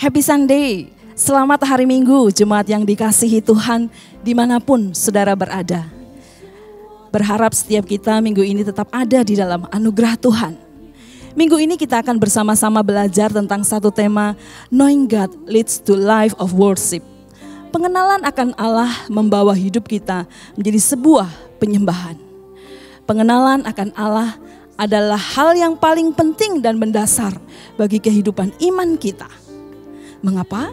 Happy Sunday, selamat hari Minggu, jemaat yang dikasihi Tuhan dimanapun saudara berada. Berharap setiap kita minggu ini tetap ada di dalam anugerah Tuhan. Minggu ini kita akan bersama-sama belajar tentang satu tema, Knowing God Leads to Life of Worship. Pengenalan akan Allah membawa hidup kita menjadi sebuah penyembahan. Pengenalan akan Allah adalah hal yang paling penting dan mendasar bagi kehidupan iman kita. Mengapa?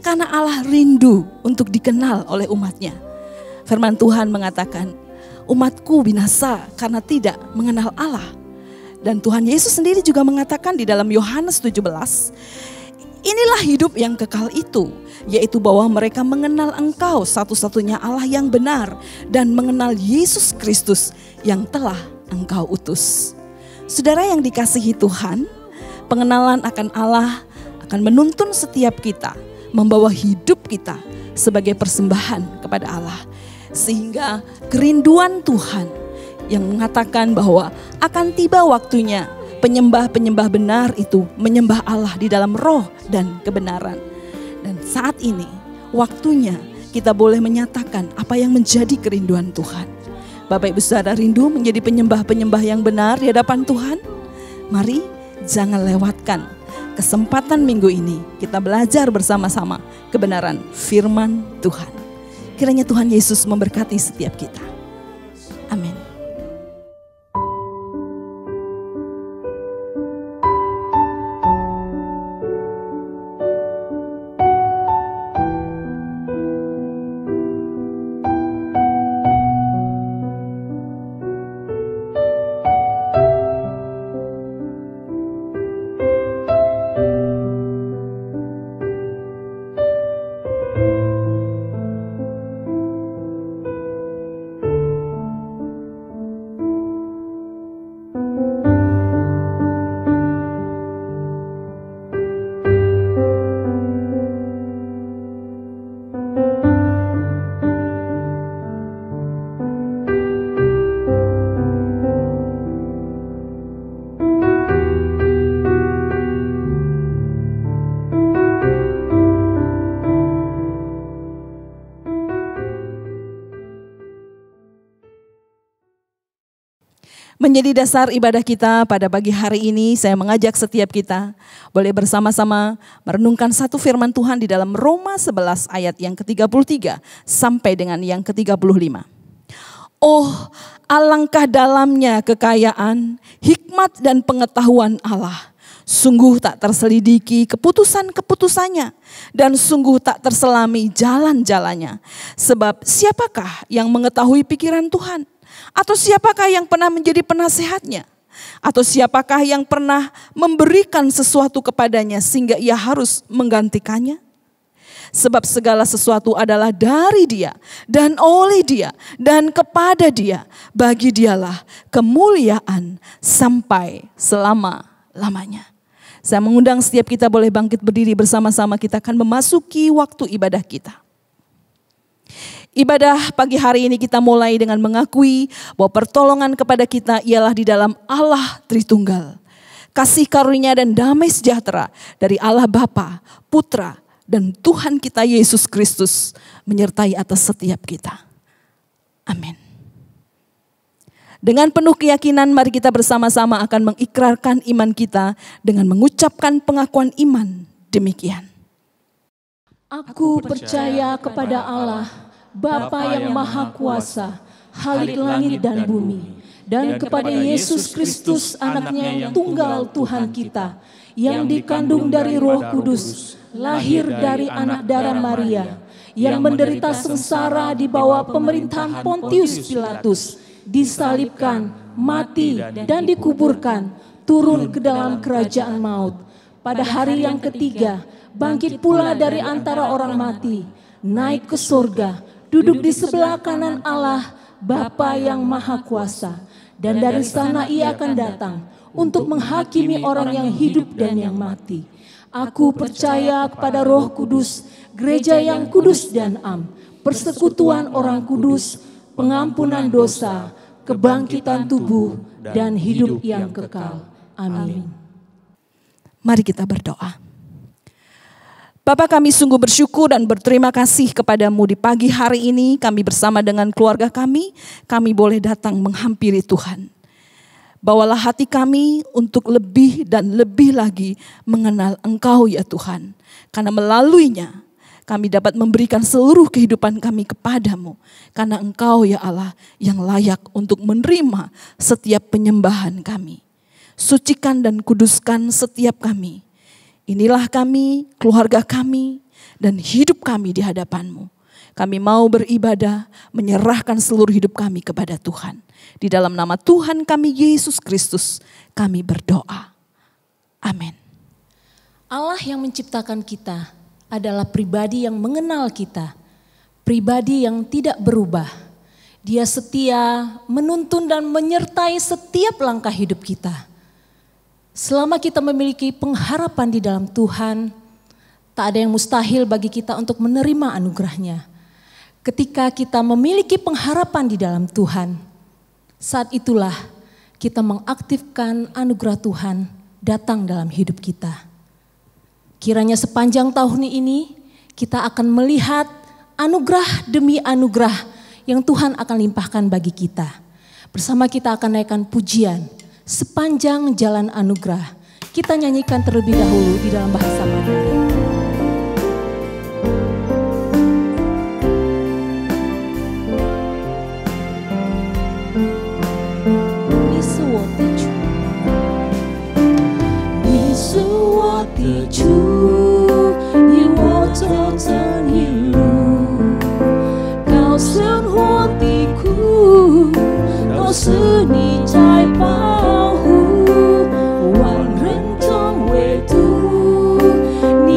Karena Allah rindu untuk dikenal oleh umatnya. Firman Tuhan mengatakan, umatku binasa karena tidak mengenal Allah. Dan Tuhan Yesus sendiri juga mengatakan di dalam Yohanes 17, inilah hidup yang kekal itu, yaitu bahwa mereka mengenal Engkau satu-satunya Allah yang benar dan mengenal Yesus Kristus yang telah Engkau utus. Saudara yang dikasihi Tuhan, pengenalan akan Allah akan menuntun setiap kita, membawa hidup kita sebagai persembahan kepada Allah. Sehingga kerinduan Tuhan yang mengatakan bahwa akan tiba waktunya penyembah-penyembah benar itu menyembah Allah di dalam roh dan kebenaran. Dan saat ini waktunya kita boleh menyatakan apa yang menjadi kerinduan Tuhan. Bapak Ibu Saudara rindu menjadi penyembah-penyembah yang benar di hadapan Tuhan? Mari jangan lewatkan kesempatan minggu ini kita belajar bersama-sama kebenaran firman Tuhan. Kiranya Tuhan Yesus memberkati setiap kita. Amin. Menjadi dasar ibadah kita pada pagi hari ini, saya mengajak setiap kita boleh bersama-sama merenungkan satu firman Tuhan di dalam Roma 11 ayat yang ke-33 sampai dengan yang ke-35. Oh, alangkah dalamnya kekayaan, hikmat dan pengetahuan Allah. Sungguh tak terselidiki keputusan-keputusannya dan sungguh tak terselami jalan-jalannya. Sebab siapakah yang mengetahui pikiran Tuhan? Atau siapakah yang pernah menjadi penasehatnya? Atau siapakah yang pernah memberikan sesuatu kepadanya sehingga ia harus menggantikannya? Sebab segala sesuatu adalah dari Dia dan oleh Dia dan kepada Dia. Bagi Dialah kemuliaan sampai selama-lamanya. Saya mengundang setiap kita boleh bangkit berdiri bersama-sama, kita akan memasuki waktu ibadah kita. Ibadah pagi hari ini kita mulai dengan mengakui bahwa pertolongan kepada kita ialah di dalam Allah Tritunggal. Kasih karunia dan damai sejahtera dari Allah Bapa, Putra, dan Tuhan kita Yesus Kristus menyertai atas setiap kita. Amin. Dengan penuh keyakinan mari kita bersama-sama akan mengikrarkan iman kita dengan mengucapkan pengakuan iman demikian. Aku percaya kepada Allah, Bapa yang Maha Kuasa, Khalik langit dan bumi, dan kepada Yesus Kristus anaknya yang tunggal Tuhan kita, yang dikandung dari Roh Kudus, lahir dari anak darah Maria, yang menderita sengsara di bawah pemerintahan Pontius Pilatus, disalibkan, mati dan dikuburkan, turun ke dalam kerajaan maut. Pada hari yang ketiga, bangkit pula dari antara orang mati, naik ke surga, duduk di sebelah kanan Allah, Bapa yang Maha Kuasa. Dan dari sana Ia akan datang untuk menghakimi orang yang hidup dan yang mati. Aku percaya kepada Roh Kudus, gereja yang kudus dan am, persekutuan orang kudus, pengampunan dosa, kebangkitan tubuh, dan hidup yang kekal. Amin. Mari kita berdoa. Bapa, kami sungguh bersyukur dan berterima kasih kepadamu di pagi hari ini. Kami bersama dengan keluarga kami boleh datang menghampiri Tuhan. Bawalah hati kami untuk lebih dan lebih lagi mengenal Engkau ya Tuhan. Karena melaluinya kami dapat memberikan seluruh kehidupan kami kepadamu. Karena Engkau ya Allah yang layak untuk menerima setiap penyembahan kami. Sucikan dan kuduskan setiap kami. Inilah kami, keluarga kami, dan hidup kami di hadapan-Mu. Kami mau beribadah, menyerahkan seluruh hidup kami kepada Tuhan. Di dalam nama Tuhan kami Yesus Kristus, kami berdoa. Amin. Allah yang menciptakan kita adalah pribadi yang mengenal kita. Pribadi yang tidak berubah. Dia setia, menuntun dan menyertai setiap langkah hidup kita. Selama kita memiliki pengharapan di dalam Tuhan, tak ada yang mustahil bagi kita untuk menerima anugerah-Nya. Ketika kita memiliki pengharapan di dalam Tuhan, saat itulah kita mengaktifkan anugerah Tuhan datang dalam hidup kita. Kiranya sepanjang tahun ini kita akan melihat anugerah demi anugerah yang Tuhan akan limpahkan bagi kita. Bersama kita akan naikkan pujian. Sepanjang jalan anugerah, kita nyanyikan terlebih dahulu di dalam bahasa Mandarin. Ni是我的主，你是我的主，与我走这一路，高山或低谷，都是你在保护。万人中唯独你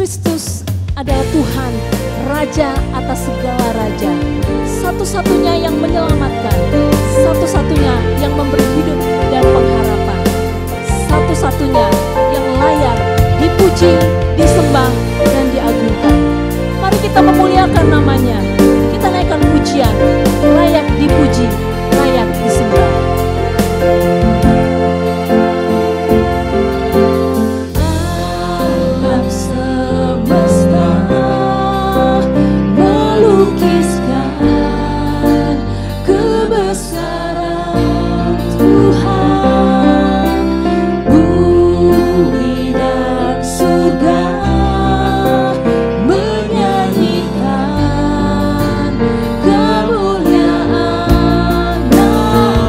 Kristus adalah Tuhan, Raja atas segala raja, satu-satunya yang menyelamatkan, satu-satunya yang memberi hidup dan pengharapan, satu-satunya yang layak dipuji, disembah, dan diagungkan. Mari kita memuliakan namanya, kita naikkan pujian, layak dipuji, layak disembah. Alam semesta melukiskan kebesaran Tuhan, bumi dan surga menyanyikan kemuliaan nama-Mu.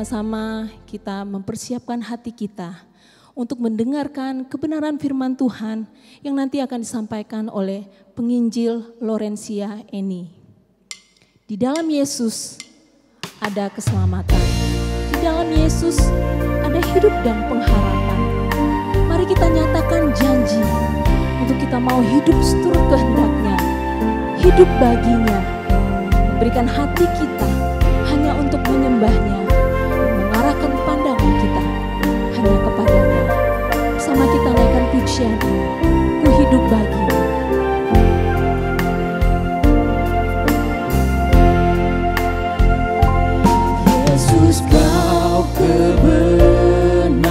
sama-sama kita mempersiapkan hati kita untuk mendengarkan kebenaran firman Tuhan yang nanti akan disampaikan oleh penginjil Lorencia Eni. Di dalam Yesus ada keselamatan. Di dalam Yesus ada hidup dan pengharapan. Mari kita nyatakan janji untuk kita mau hidup seturut kehendak-Nya, hidup baginya, berikan hati kita hanya untuk menyembah-Nya, mengarahkan pandangan kita hanya kepada-Nya. Bersama kita naikkan pujian, ku hidup bagi-Mu. Yesus, Kau kebenaran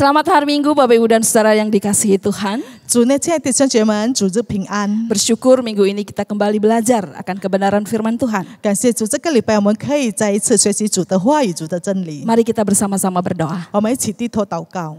Selamat hari Minggu Bapak Ibu dan Saudara yang dikasihi Tuhan. 主内，亲爱的弟兄姐妹们，主日平安。 Bersyukur minggu ini kita kembali belajar akan kebenaran firman Tuhan. 感谢主，这个礼拜我们可以再一次学习主的话语、主的真理。 Mari kita bersama-sama berdoa. 我们一起低头祷告。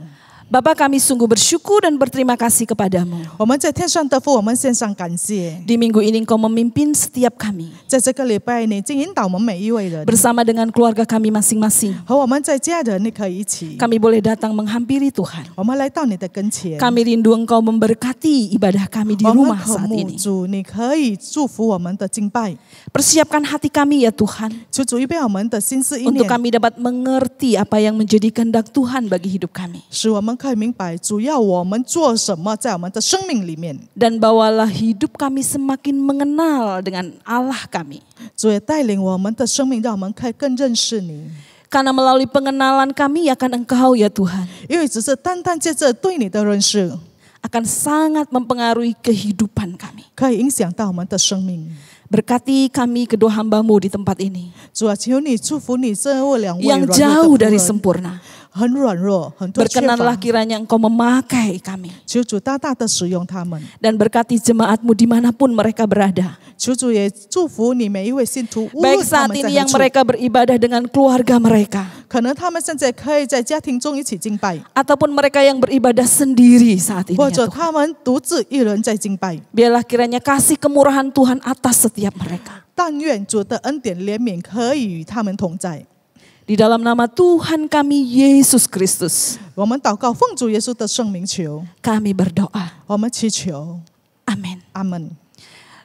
Bapa, kami sungguh bersyukur dan berterima kasih kepadamu. 我们在天上的父，我们献上感谢。 Di minggu ini Engkau memimpin setiap kami. 在这个礼拜，你经引导我们每一位人， Bersama dengan keluarga kami masing-masing. 和我们在家人，你可以一起。 Kami boleh datang menghampiri Tuhan. 我们来到你的跟前， Kami rindu Engkau memberkati ibadah kami di 我们 rumah 渴 saat 慕 ini. 主，你可以祝福我们的敬拜， Persiapkan hati kami ya Tuhan. 求主预备我们的心思意 Untuk 念， kami dapat mengerti apa yang menjadi kehendak Tuhan bagi hidup kami. 使我们可以明白主要我们做什么，在我们的生命里面。 Dan bawalah hidup kami semakin mengenal dengan Allah kami. 主也带领我们的生命，让我们可以更认识你。 Karena melalui pengenalan kami akan Engkau ya Tuhan, 因为只是单单借着对你的认识， akan sangat mempengaruhi kehidupan kami. 可以影响到我们的生命。 Berkati kami kedua hamba-Mu di tempat ini 主啊，求你祝福你这两位 yang 软弱 jauh 的 dari 仆人， sempurna. 很软弱，很多缺 Berkenanlah 乏。 kiranya Engkau memakai kami 求主大大的使用他们， dan berkati jemaat-Mu dimanapun mereka berada. 求主也祝福你每一位信徒，无 Baik 论他 saat 们在 ini 何 yang 处， mereka beribadah dengan keluarga mereka, 可能他们现在可以在家庭中一起敬拜， ataupun mereka yang beribadah sendiri saat ini 或 ya 者 Tuhan. 他们独自一人在敬拜。 Biarlah kiranya kasih kemurahan Tuhan atas setiap mereka. 但愿主的恩典怜悯可以与他们同在。 Di dalam nama Tuhan kami Yesus Kristus, 我们祷告，奉主耶稣的圣名求， kami berdoa. 我们祈求， Amin. 阿门。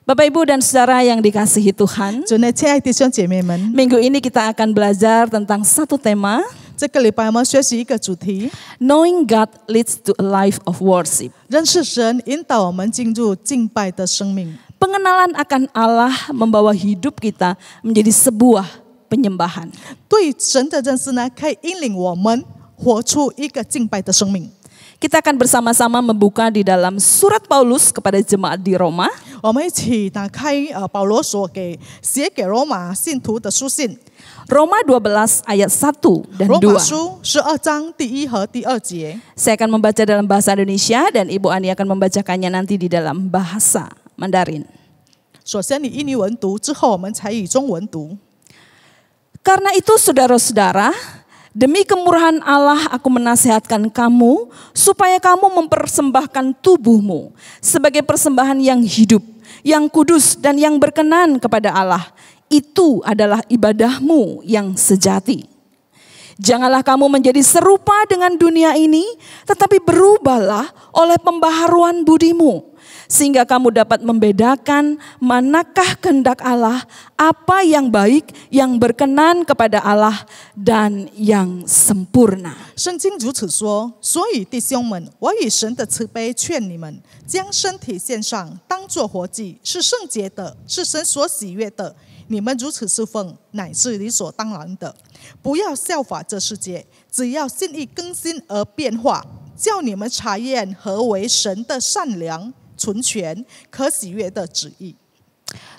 Bapak Ibu dan Saudara yang dikasihi Tuhan, 主内，亲爱的弟兄姐妹们， minggu ini kita akan belajar tentang satu tema, 这个礼拜我们学习一个主题， Knowing God leads to a life of worship. 认识神，引导我们进入敬拜的生命。 Pengenalan akan Allah membawa hidup kita menjadi sebuah penyembahan. 对神的认识呢，可以引领我们活出一个敬拜的生命。 Kita akan bersama-sama membuka di dalam surat Paulus kepada jemaat di Roma, 我们一起打开保罗写给罗马信徒的书信， Roma 12 ayat 1 dan 罗马 2. 书12章第1和第2节。 Saya akan membaca dalam bahasa Indonesia dan Ibu Ani akan membacakannya nanti di dalam bahasa Mandarin. 首先你印尼文读，之后我们才以中文读。 Karena itu saudara-saudara, demi kemurahan Allah aku menasihatkan kamu supaya kamu mempersembahkan tubuhmu sebagai persembahan yang hidup, yang kudus dan yang berkenan kepada Allah. Itu adalah ibadahmu yang sejati. Janganlah kamu menjadi serupa dengan dunia ini, tetapi berubahlah oleh pembaharuan budimu, sehingga kamu dapat membedakan manakah kehendak Allah, apa yang baik, yang berkenan kepada Allah, dan yang sempurna. 圣经如此说，所以弟兄们，我以神的慈悲劝你们，将身体献上，当作活祭，是圣洁的，是神所喜悦的。你们如此侍奉，乃是理所当然的。不要效法这世界，只要心意更新而变化，叫你们查验何为神的善良、纯全、可喜悦的旨意。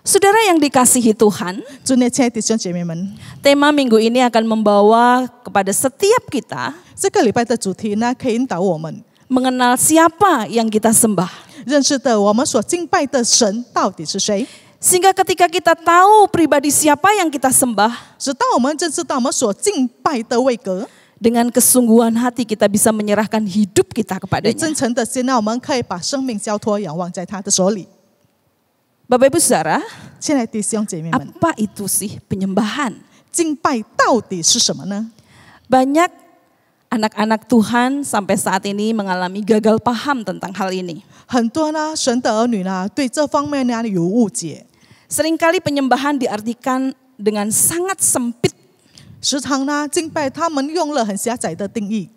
Saudara yang dikasihi Tuhan, 主内，亲爱的弟兄姐妹们， tema minggu ini akan membawa kepada setiap kita 这个礼拜的主题呢，可以引导我们 mengenal siapa yang kita sembah. 认识的我们所敬拜的神到底是谁。 Sehingga ketika kita tahu pribadi siapa yang kita sembah, 直到我们认识到我们所敬拜的位格， dengan kesungguhan hati kita bisa menyerahkan hidup kita 以 kepadanya. 真诚的心，让我们可以把生命交托、仰望在他的手里。 Bapak Ibu Saudara, 亲爱的弟兄姐妹们， apa itu sih penyembahan? 敬拜到底是什么呢？ Banyak anak-anak Tuhan sampai saat ini mengalami gagal paham tentang hal ini. 很多呢，神的儿女呢，对这方面呢有误解。 Seringkali penyembahan diartikan dengan sangat sempit, 时常呢，敬拜他们用了很狭窄的定义，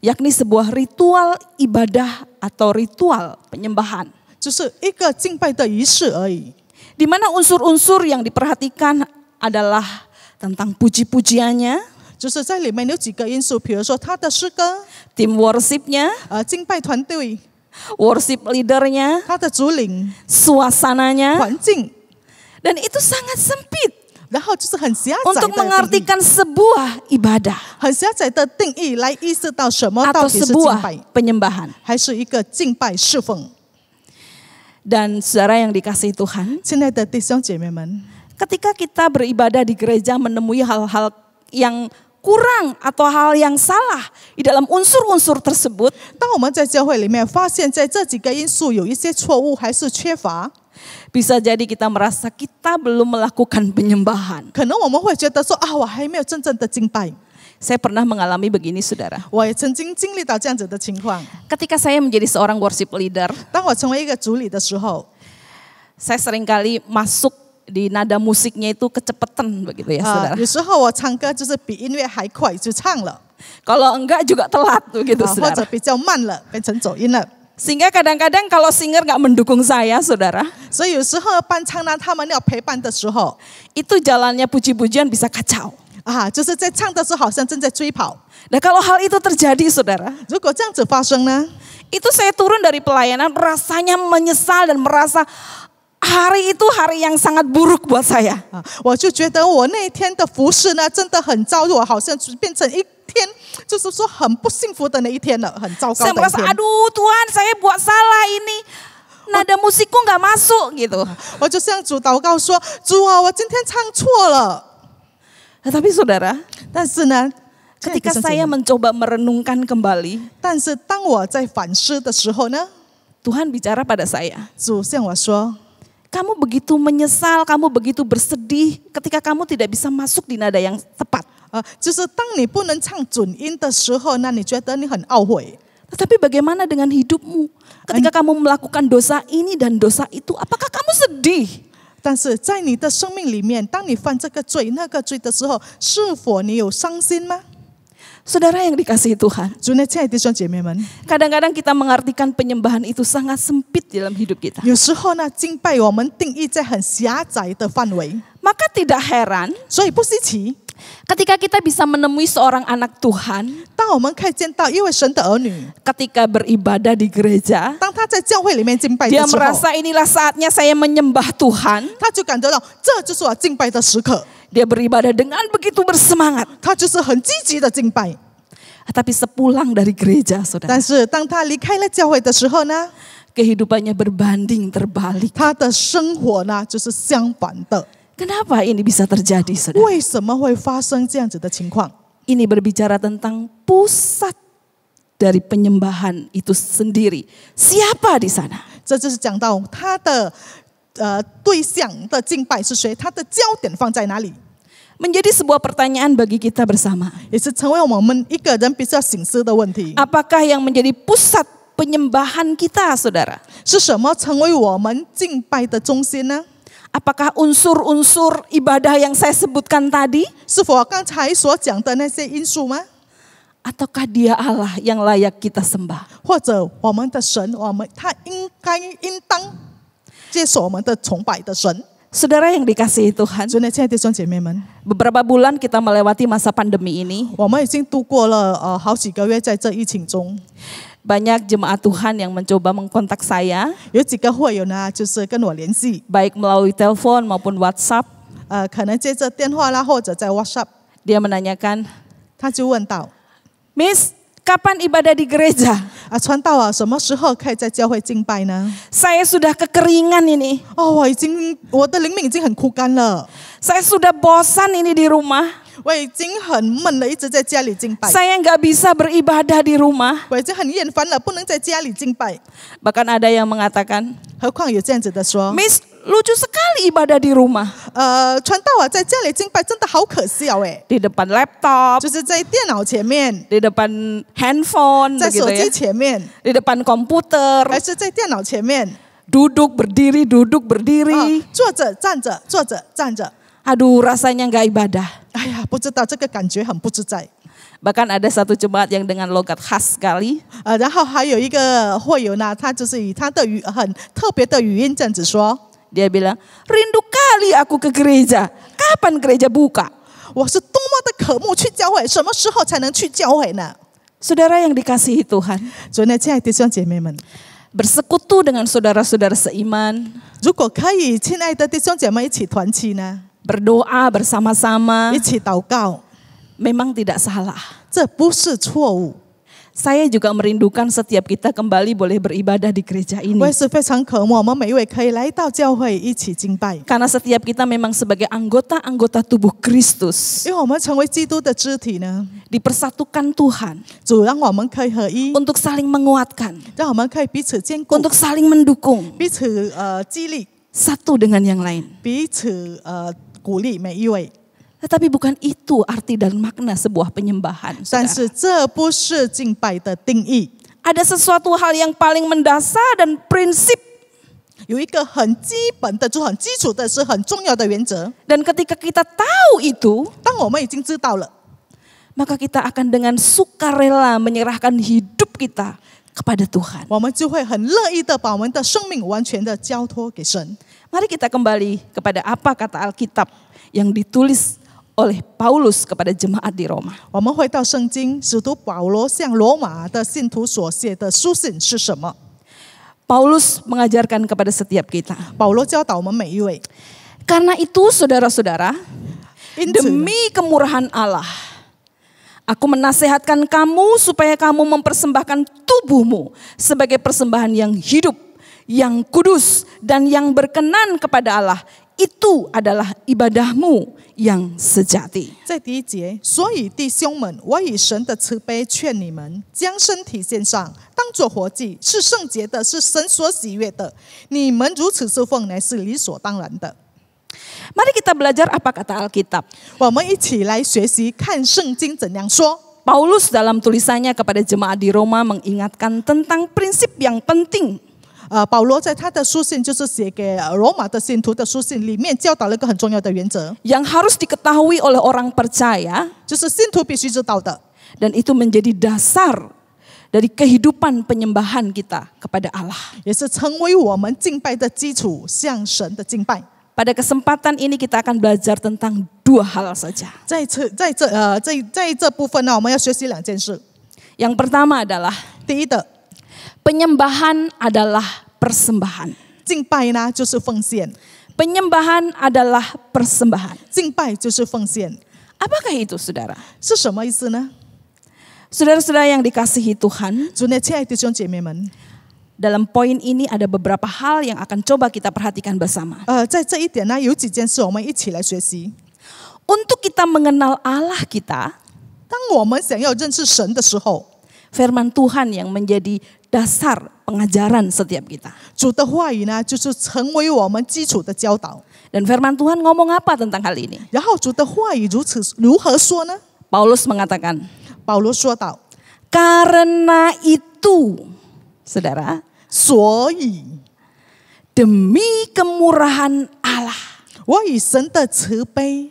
yakni sebuah ritual ibadah atau ritual penyembahan, 就是一个敬拜的仪式而已。 di mana unsur-unsur yang diperhatikan adalah tentang puji-pujiannya, 就是在里面有几个因素，比如说他的诗歌， tim worship-nya, 敬拜团队， worship leader-nya, 他的主领， suasananya, 环境， dan itu sangat sempit. 然后就是很狭窄 untuk 的定义， mengartikan sebuah ibadah 很狭窄的定义来意识到什么 atau 到底是敬 sebuah 拜， penyembahan. 还是一个敬拜侍奉。 Dan saudara yang dikasihi Tuhan, 亲爱的弟兄姐妹们， ketika kita beribadah di gereja menemui hal-hal yang kurang atau hal yang salah di dalam unsur-unsur tersebut, 当我们在教会里面发现在这几个因素有一些错误还是缺乏， bisa jadi kita merasa kita belum melakukan penyembahan. 可能我们会觉得说啊，我还没有真正的敬拜。 Saya pernah mengalami begini, saudara. 我也曾经经历到这样子的情况。 Ketika saya menjadi seorang worship leader, 当我成为一个主理的时候， saya seringkali masuk di nada musiknya itu kecepetan begitu ya, saudara. 有时候我唱歌就是比音乐还快就唱了， Kalau enggak juga telat begitu, 或者 saudara. 比较慢了，变成走音了。 Sehingga kadang-kadang kalau singer nggak mendukung saya, saudara, 所以有时候伴唱呢，他们要陪伴的时候， itu jalannya puji-pujian bisa kacau. 就是在唱的时候好像正在追跑。 Nah kalau hal itu terjadi, saudara, 如果这样子发生呢， itu saya turun dari pelayanan rasanya menyesal dan merasa hari itu hari yang sangat buruk buat saya. 我就觉得我那一天的服侍呢，真的很糟，我好像变成一天，就是说很不幸福的那一天了，很糟糕 Saya 的一 merasa, 天。 aduh Tuhan saya buat salah ini. Nada musikku nggak masuk gitu. 我就向主祷告说：“主啊，我今天唱错了。 Tetapi saudara, ”但是呢， ketika saya mencoba merenungkan kembali, 但是当我在反思的时候呢， Tuhan bicara pada saya, 主向我说 kamu begitu menyesal, kamu begitu bersedih ketika kamu tidak bisa masuk di nada yang tepat. 就是当你不能唱准音的时候呢，你觉得你很懊悔。 Tetapi bagaimana dengan hidupmu? Ketika kamu melakukan dosa ini dan dosa itu, apakah kamu sedih? 但是在你的生命里面，当你犯这个罪那个罪的时候，是否你有伤心吗？ Saudara yang dikasihi Tuhan, 主内亲爱的弟兄姐妹们， kadang-kadang kita mengartikan penyembahan itu sangat sempit dalam hidup kita. 有时候呢，敬拜我们定义在很狭窄的范围， Maka tidak heran 所以不稀奇。 ketika kita bisa menemui seorang anak Tuhan 当我们看见到一位神的儿女， ketika beribadah di gereja, 当他在教会里面敬拜的 dia 时候， merasa inilah saatnya saya menyembah Tuhan. 他就感觉到这就是我敬拜的时刻， Dia beribadah dengan begitu bersemangat. 他就是很积极的敬拜。 Tapi sepulang dari gereja, saudara, 但是当他离开了教会的时候呢， kehidupannya berbanding terbalik. 他的生活呢就是相反的。 Kenapa ini bisa terjadi, saudara? 为什么会发生这样子的情况？ Ini berbicara tentang pusat dari penyembahan itu sendiri. Siapa di sana? 这就是讲到他的对象的敬拜是谁，他的焦点放在哪里， Menjadi sebuah pertanyaan bagi kita bersama. 也是成为我们一个人必须要省思的问题。 Apakah yang menjadi pusat penyembahan kita, saudara? 是什么成为我们敬拜的中心呢？ Apakah unsur-unsur ibadah yang saya sebutkan tadi? 是否刚才所讲的那些因素吗？ Ataukah dia Allah yang layak kita sembah? 或者我们的神，他应当接受我们的崇拜的神？ Saudara yang dikasihi Tuhan, 主内亲爱的弟兄姐妹们， beberapa bulan kita melewati masa pandemi ini. 我们已经度过了好几个月在这疫情中。 Banyak jemaat Tuhan yang mencoba mengkontak saya, 有几个会友呢，就是跟我联系， baik melalui telepon maupun WhatsApp. 可能接着电话啦，或者在 WhatsApp， Dia menanyakan, 他就问到 Miss, kapan ibadah di gereja? 传道什么时候可以在教会敬拜呢？ Saya sudah kekeringan ini. 我的灵命已经很枯干了， Saya sudah bosan ini di rumah. 我已经很闷了，一直在家里敬拜， Saya nggak bisa beribadah di rumah. 我已经很厌烦了，不能在家里敬拜。 Bahkan ada yang mengatakan, 何况有这样子的说， Miss, lucu sekali ibadah di rumah. 传道在家里敬拜真的好可笑哎， Di depan laptop, 就是在电脑前面， di depan handphone, 在 begitu 手 ya. 机前面， Di depan komputer, 还是在电脑前面， duduk berdiri, duduk berdiri. 坐着站着，坐着站着。 Aduh, rasanya nggak ibadah. 哎呀，不知道这个感觉很不自在。 Bahkan ada satu jemaat yang dengan logat khas sekali. 然后还有一个会友呢，他就是以他的很特别的语音这样子说 Dia bilang, rindu kali aku ke gereja. Kapan gereja buka? 我是多么的渴慕去教会，什么时候才能去教会呢？ Saudara yang dikasihi Tuhan, 所以呢，亲爱的弟兄姐妹们， bersekutu dengan saudara-saudara seiman, 如果可以，亲爱的弟兄姐妹一起团契呢， berdoa bersama-sama 一起祷告， memang tidak salah. 这不是错误。 Saya juga merindukan setiap kita kembali boleh beribadah di gereja ini. 我也是非常渴望我们每一位可以来到教会一起敬拜， Karena setiap kita memang sebagai anggota-anggota tubuh Kristus 因为我们成为基督的肢体呢， dipersatukan Tuhan 主让我们可以合一， untuk saling menguatkan, 让我们可以彼此坚固， untuk saling mendukung 彼此激励， satu dengan yang lain. 彼此鼓励每一位。 Tetapi bukan itu arti dan makna sebuah penyembahan. 但 Saudara. 是这不是敬拜的定义， Ada sesuatu hal yang paling mendasar dan prinsip. 有一个很基本的，就很基础的，是很重要的原则。 Dan ketika kita tahu itu, 当我们已经知道了， maka kita akan dengan sukarela menyerahkan hidup kita kepada Tuhan. 我们就会很乐意的把我们的生命完全的交托给神。 Mari kita kembali kepada apa kata Alkitab yang ditulis oleh Paulus kepada jemaat di Roma. 我们回到圣经，使徒保罗向罗马的信徒所写的书信是什么？ Paulus mengajarkan kepada setiap kita. 保罗教导我们每一位， Karena itu saudara-saudara, 因此 demi kemurahan Allah, aku menasehatkan kamu supaya kamu mempersembahkan tubuhmu sebagai persembahan yang hidup, yang kudus, dan yang berkenan kepada Allah. Itu adalah ibadahmu yang sejati. 在第一节，所以弟兄们，我以神的慈悲劝你们，将身体献上，当作活祭，是圣洁的，是神所喜悦的。你们如此侍奉，乃是理所当然的。 Mari kita belajar apa kata Alkitab. 我们一起来学习看圣经怎样说。 Paulus dalam tulisannya kepada jemaat di Roma mengingatkan tentang prinsip yang penting. 保罗在他的书信，就是写给罗马的信徒的书信里面，教导了一个很重要的原则， Yang harus diketahui oleh orang percaya 就是信徒必须知道的， dan itu menjadi dasar dari kehidupan penyembahan kita kepada Allah. 也是成为我们敬拜的基础，向神的敬拜。 Pada kesempatan ini kita akan belajar tentang dua hal saja. 在这部分呢，我们要学习两件事。 Yang pertama adalah 第一的， penyembahan adalah persembahan. 敬拜呢就是奉献， Penyembahan adalah persembahan. 敬拜就是奉献， Apakah itu, saudara? 是什么意思呢？ Saudara-saudara yang dikasihi Tuhan, 主内亲爱的弟兄姐妹们， dalam poin ini ada beberapa hal yang akan coba kita perhatikan bersama. 在这一点呢，有几件事我们一起来学习。 Untuk kita mengenal Allah kita, 当我们想要认识神的时候， firman Tuhan yang menjadi dasar pengajaran setiap kita. 主的话语呢，就是成为我们基础的教导。 Dan firman Tuhan ngomong apa tentang hal ini? 然后主的话语如何说呢？ Paulus mengatakan, 保罗说道： karena itu, saudara, 所以 demi kemurahan Allah. 我以神的慈悲。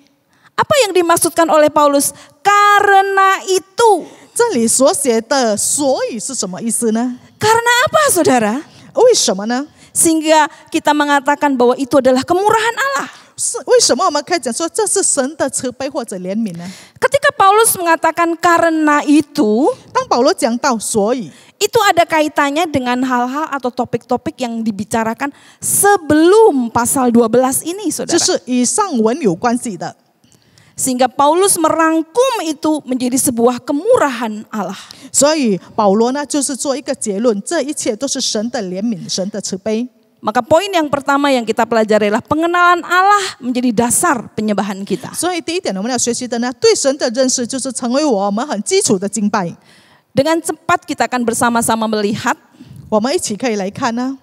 Apa yang dimaksudkan oleh Paulus? Karena itu. 这里所写的所以是什么意思呢？ Karena apa, saudara? 为什么呢？ Sehingga kita mengatakan bahwa itu adalah kemurahan Allah. 是为什么我们可以讲说这是神的慈悲或者怜悯呢？ Ketika Paulus mengatakan karena itu, 当保罗讲到所以， itu ada kaitannya dengan hal-hal atau topik-topik yang dibicarakan sebelum pasal 12 ini, 就 saudara. 是与上文有关系的。 Sehingga Paulus merangkum itu menjadi sebuah kemurahan Allah. 所以保罗呢，就是做一个结论，这一切都是神的怜悯，神的慈悲。 Maka poin yang pertama yang kita pelajari adalah pengenalan Allah menjadi dasar penyembahan kita. 所以第一点我们要学习的呢，对神的认识就是成为我们很基础的敬拜。 Dengan cepat kita akan bersama-sama melihat 我们一起可以来看呢，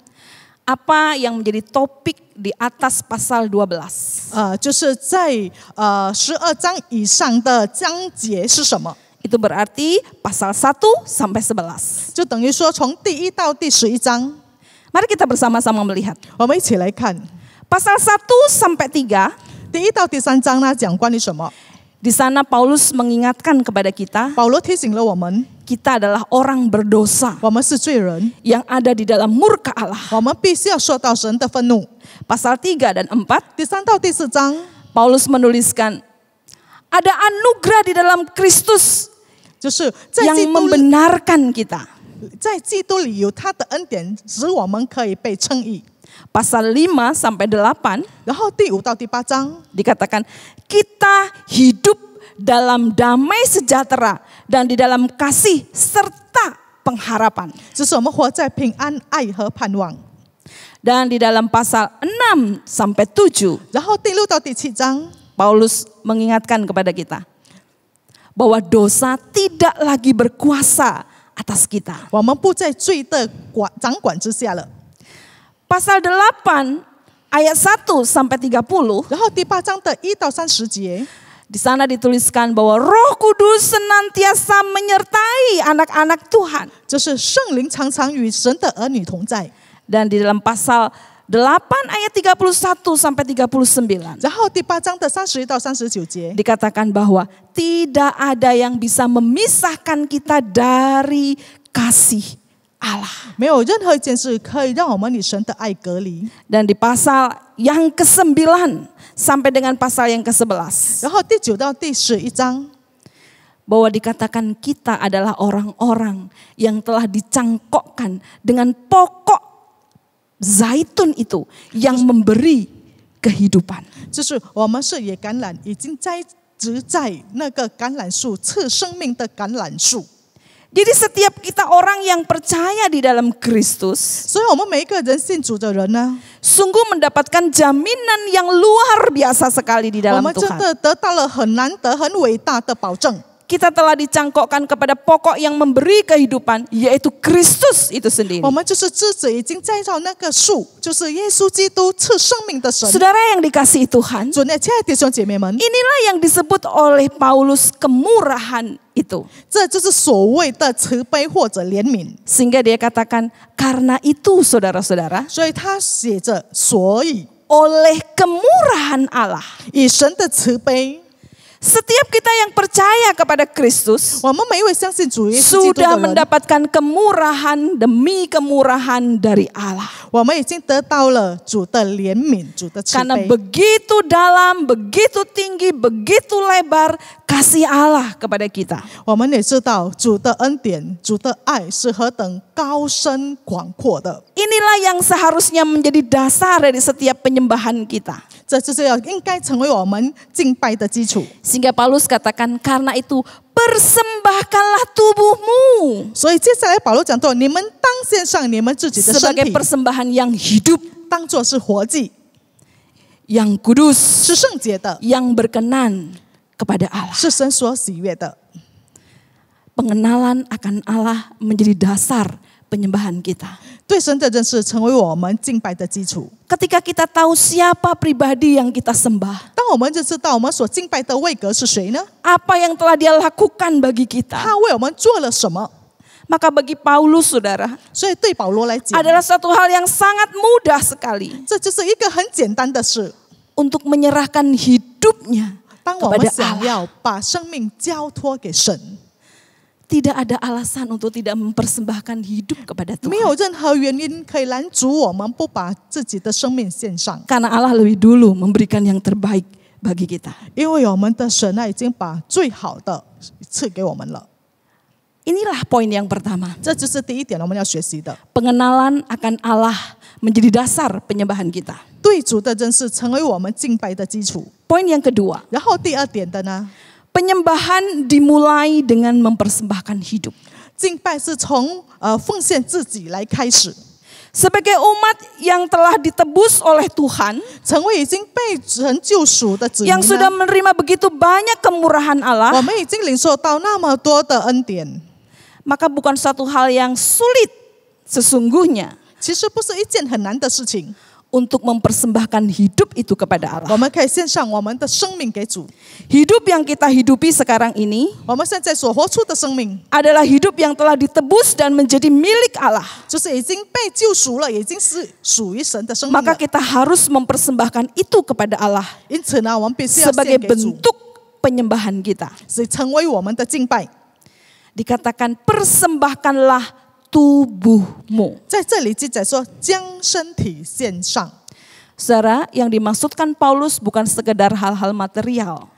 apa yang menjadi topik di atas pasal 12. 就是在12章以上的章节是什么？ Itu berarti pasal 1 sampai 11. 就等于说从第1到第11章， Mari kita bersama-sama melihat. 我们一起来看 Pasal 1 sampai 3, 第1到第3章呢，讲关于什么？ di sana Paulus mengingatkan kepada kita, 保罗提醒了我们， kita adalah orang berdosa 我们是罪人， yang ada di dalam murka Allah. 我们必须要受到神的愤怒。 Pasal 3 dan 4, 第3到第4章， Paulus menuliskan, ada anugerah di dalam Kristus 就是在 yang 基督里， membenarkan kita. 在基督里有他的恩典，使我们可以被称义。Pasal 5 sampai 8然后第5到第8章 dikatakan kita hidup dalam damai sejahtera dan di dalam kasih serta pengharapan. 就是我们活在平安、爱和盼望。 Dan di dalam pasal 6 sampai 7, 然后第6到第7章， Paulus mengingatkan kepada kita bahwa dosa tidak lagi berkuasa atas kita. 我们不在罪的掌管之下了。 Pasal 8 ayat 1 sampai 30, 然后第8章的1到30节， di sana dituliskan bahwa Roh Kudus senantiasa menyertai anak-anak Tuhan. 就是圣灵常常与神的儿女同在。 Dan di dalam pasal 8 ayat 31 sampai 39, 然后第8章的31到39节， dikatakan bahwa tidak ada yang bisa memisahkan kita dari kasih Allah. 没有任何一件事可以让我们与神的爱隔离。 Dan di pasal yang ke-9 sampai dengan pasal yang ke-11, 然后第9到第11章， bahwa dikatakan kita adalah orang-orang yang telah dicangkokkan dengan pokok zaitun itu yang memberi kehidupan. 就是我们是野橄榄，已经栽植在那个橄榄树赐生命的橄榄树。 Jadi setiap kita orang yang percaya di dalam Kristus, 所以我们每一个人信主的人呢， sungguh mendapatkan jaminan yang luar biasa sekali di 我 dalam 们真 Tuhan. 的得到了很难得、很伟大的保证。 Kita telah dicangkokkan kepada pokok yang memberi kehidupan, yaitu Kristus itu sendiri. 我们就是枝子已经栽到那个树，就是耶稣基督赐生命的神。 Saudara yang dikasihi Tuhan, 主内亲爱的弟兄姐妹们， inilah yang disebut oleh Paulus kemurahan itu. 这就是所谓的慈悲或者怜悯。 Sehingga dia katakan, karena itu saudara-saudara, 所以他写着，所以 oleh kemurahan Allah, 以神的慈悲， setiap kita yang percaya kepada Kristus 我们每一位相信主耶稣基督 sudah 的人， mendapatkan kemurahan demi kemurahan dari Allah. 我们已经得到了主的怜悯、主的慈 Karena 悲。 begitu dalam, begitu tinggi, begitu lebar kasih Allah kepada kita. 我们也知道主的恩典、主的爱是何等高深广阔的。 Inilah yang seharusnya menjadi dasar dari setiap penyembahan kita. 这就是要应该成为我们敬拜的基础。 Sehingga Paulus katakan, karena itu persembahkanlah tubuhmu 所以接下来保罗讲到，你们当献上你们自己的身 sebagai 体， persembahan yang hidup, 当作是活祭， yang kudus, 是圣洁的， yang berkenan kepada Allah. 是神所喜悦的。 Pengenalan akan Allah menjadi dasar penyembahan kita. 对神的认识成为我们敬拜的基础。 Ketika kita tahu siapa pribadi yang kita sembah, 当我们就知道我们所敬拜的位格是谁呢？ apa yang telah dia lakukan bagi kita, 他为我们做了什么？ maka bagi Paulus, saudara, 所以对保罗来讲， adalah suatu hal yang sangat mudah sekali 这就是一个很简单的事。 untuk menyerahkan hidupnya 当我们 kepada 想 Allah. 要把生命交托给神， Tidak ada alasan untuk tidak mempersembahkan hidup kepada 没有 Tuhan. 任何原因可以拦阻我们不把自己的生命献上， Karena Allah lebih dulu memberikan yang terbaik bagi kita. 因为我们的神已经把最好的赐给我们了。 Inilah poin yang pertama. 这就是第一点我们要学习的， Pengenalan akan Allah menjadi dasar penyembahan kita. 对主的认识成为我们敬拜的基础。 Poin yang kedua, 然后第二点的呢， penyembahan dimulai dengan mempersembahkan hidup. 敬拜是从奉献自己来开始， Sebagai umat yang telah ditebus oleh Tuhan, 成为已经被神救赎的子民 yang sudah 呢， menerima begitu banyak kemurahan 我 Allah, 们已经领受到那么多的恩典， maka bukan suatu hal yang sulit sesungguhnya 其实不是一件很难的事情。 untuk mempersembahkan hidup itu kepada 我 Allah. 们可以献上我们的生命给主。 Hidup yang kita hidupi sekarang ini 我们现在所活出的生命， adalah hidup yang telah ditebus dan menjadi milik Allah. 就是已经被救赎了，已经是属于神的生命 Maka 了。 kita harus mempersembahkan itu kepada Allah 因此呢，我们必须要 sebagai 献给主， bentuk penyembahan kita. 是成为我们的敬拜。 Dikatakan persembahkanlah tubuhmu. 在这里记载说，将身体献上。 Saudara, yang dimaksudkan Paulus bukan sekedar hal-hal material.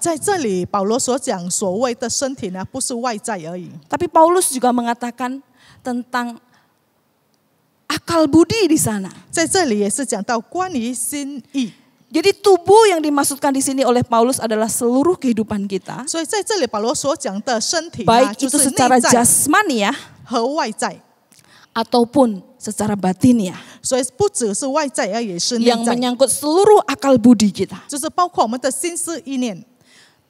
在这里保罗所讲所谓的身体呢，不是外在而已， Tapi Paulus juga mengatakan tentang akal budi di sana. 在这里也是讲到关于心意。 Jadi tubuh yang dimaksudkan di sini oleh Paulus adalah seluruh kehidupan kita. 所以在这里保罗所讲的身体呢， Baik 就 itu 是 secara 内在 jasmani ya, 和外在， ataupun secara batin ya. 所以不只是外在，而也是内 Yang 在， menyangkut seluruh akal budi kita. 就是包括我们的心思意念。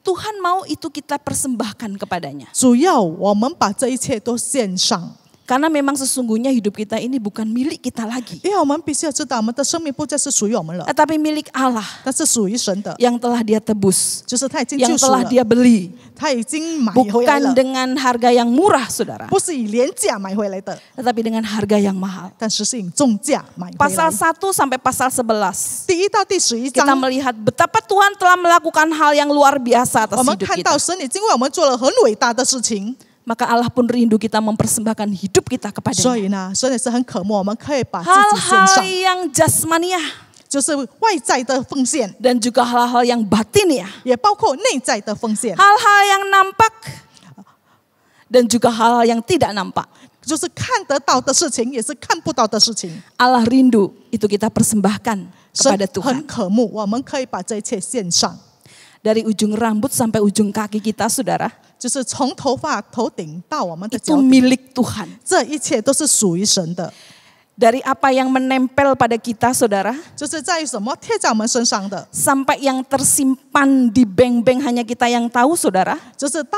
Tuhan mau itu kita persembahkan kepadanya. 主要我们把这一切都献上， Karena memang sesungguhnya hidup kita ini bukan milik kita lagi. 因为我们必须要知道，我们的生命不再是属于我们了， Tetapi milik Allah 但是属于神的， yang telah dia tebus. 就是他已经救 Yang 赎 telah 了， dia beli. 他已经买回来 Bukan 了， dengan harga yang murah saudara. 不是以廉价买回来的， Tetapi dengan harga yang mahal. 但是是以重价买回 Pasal 来。 1 sampai pasal 11. 第1到第11 Kita 章， melihat betapa Tuhan telah melakukan hal yang luar biasa atas 我们 hidup 看 kita. 到神已经为我们做了很伟大的事情， Maka Allah pun rindu kita mempersembahkan hidup kita 所 kepadanya. 以呢，神也是很渴慕我们可以把自己献 Hal-hal 上， yang jasmaniah 就是外在的奉献， dan juga hal-hal yang batiniah. 也包括内在的奉献， Hal-hal yang nampak dan juga hal-hal yang tidak nampak. 就是看得到的事情，也是看不到的事情。 Allah rindu itu kita persembahkan 神 kepada 很 Tuhan. 渴慕，我们可以把这一切献上， Dari ujung rambut sampai ujung kaki kita saudara, 就是从头发头顶到我们的 itu 脚底， milik Tuhan. 这一切都是属于神的。 Dari apa yang menempel pada kita saudara, 就是在于什么贴在我们身上的， sampai yang tersimpan di bank-bank hanya kita yang tahu saudara, 就是到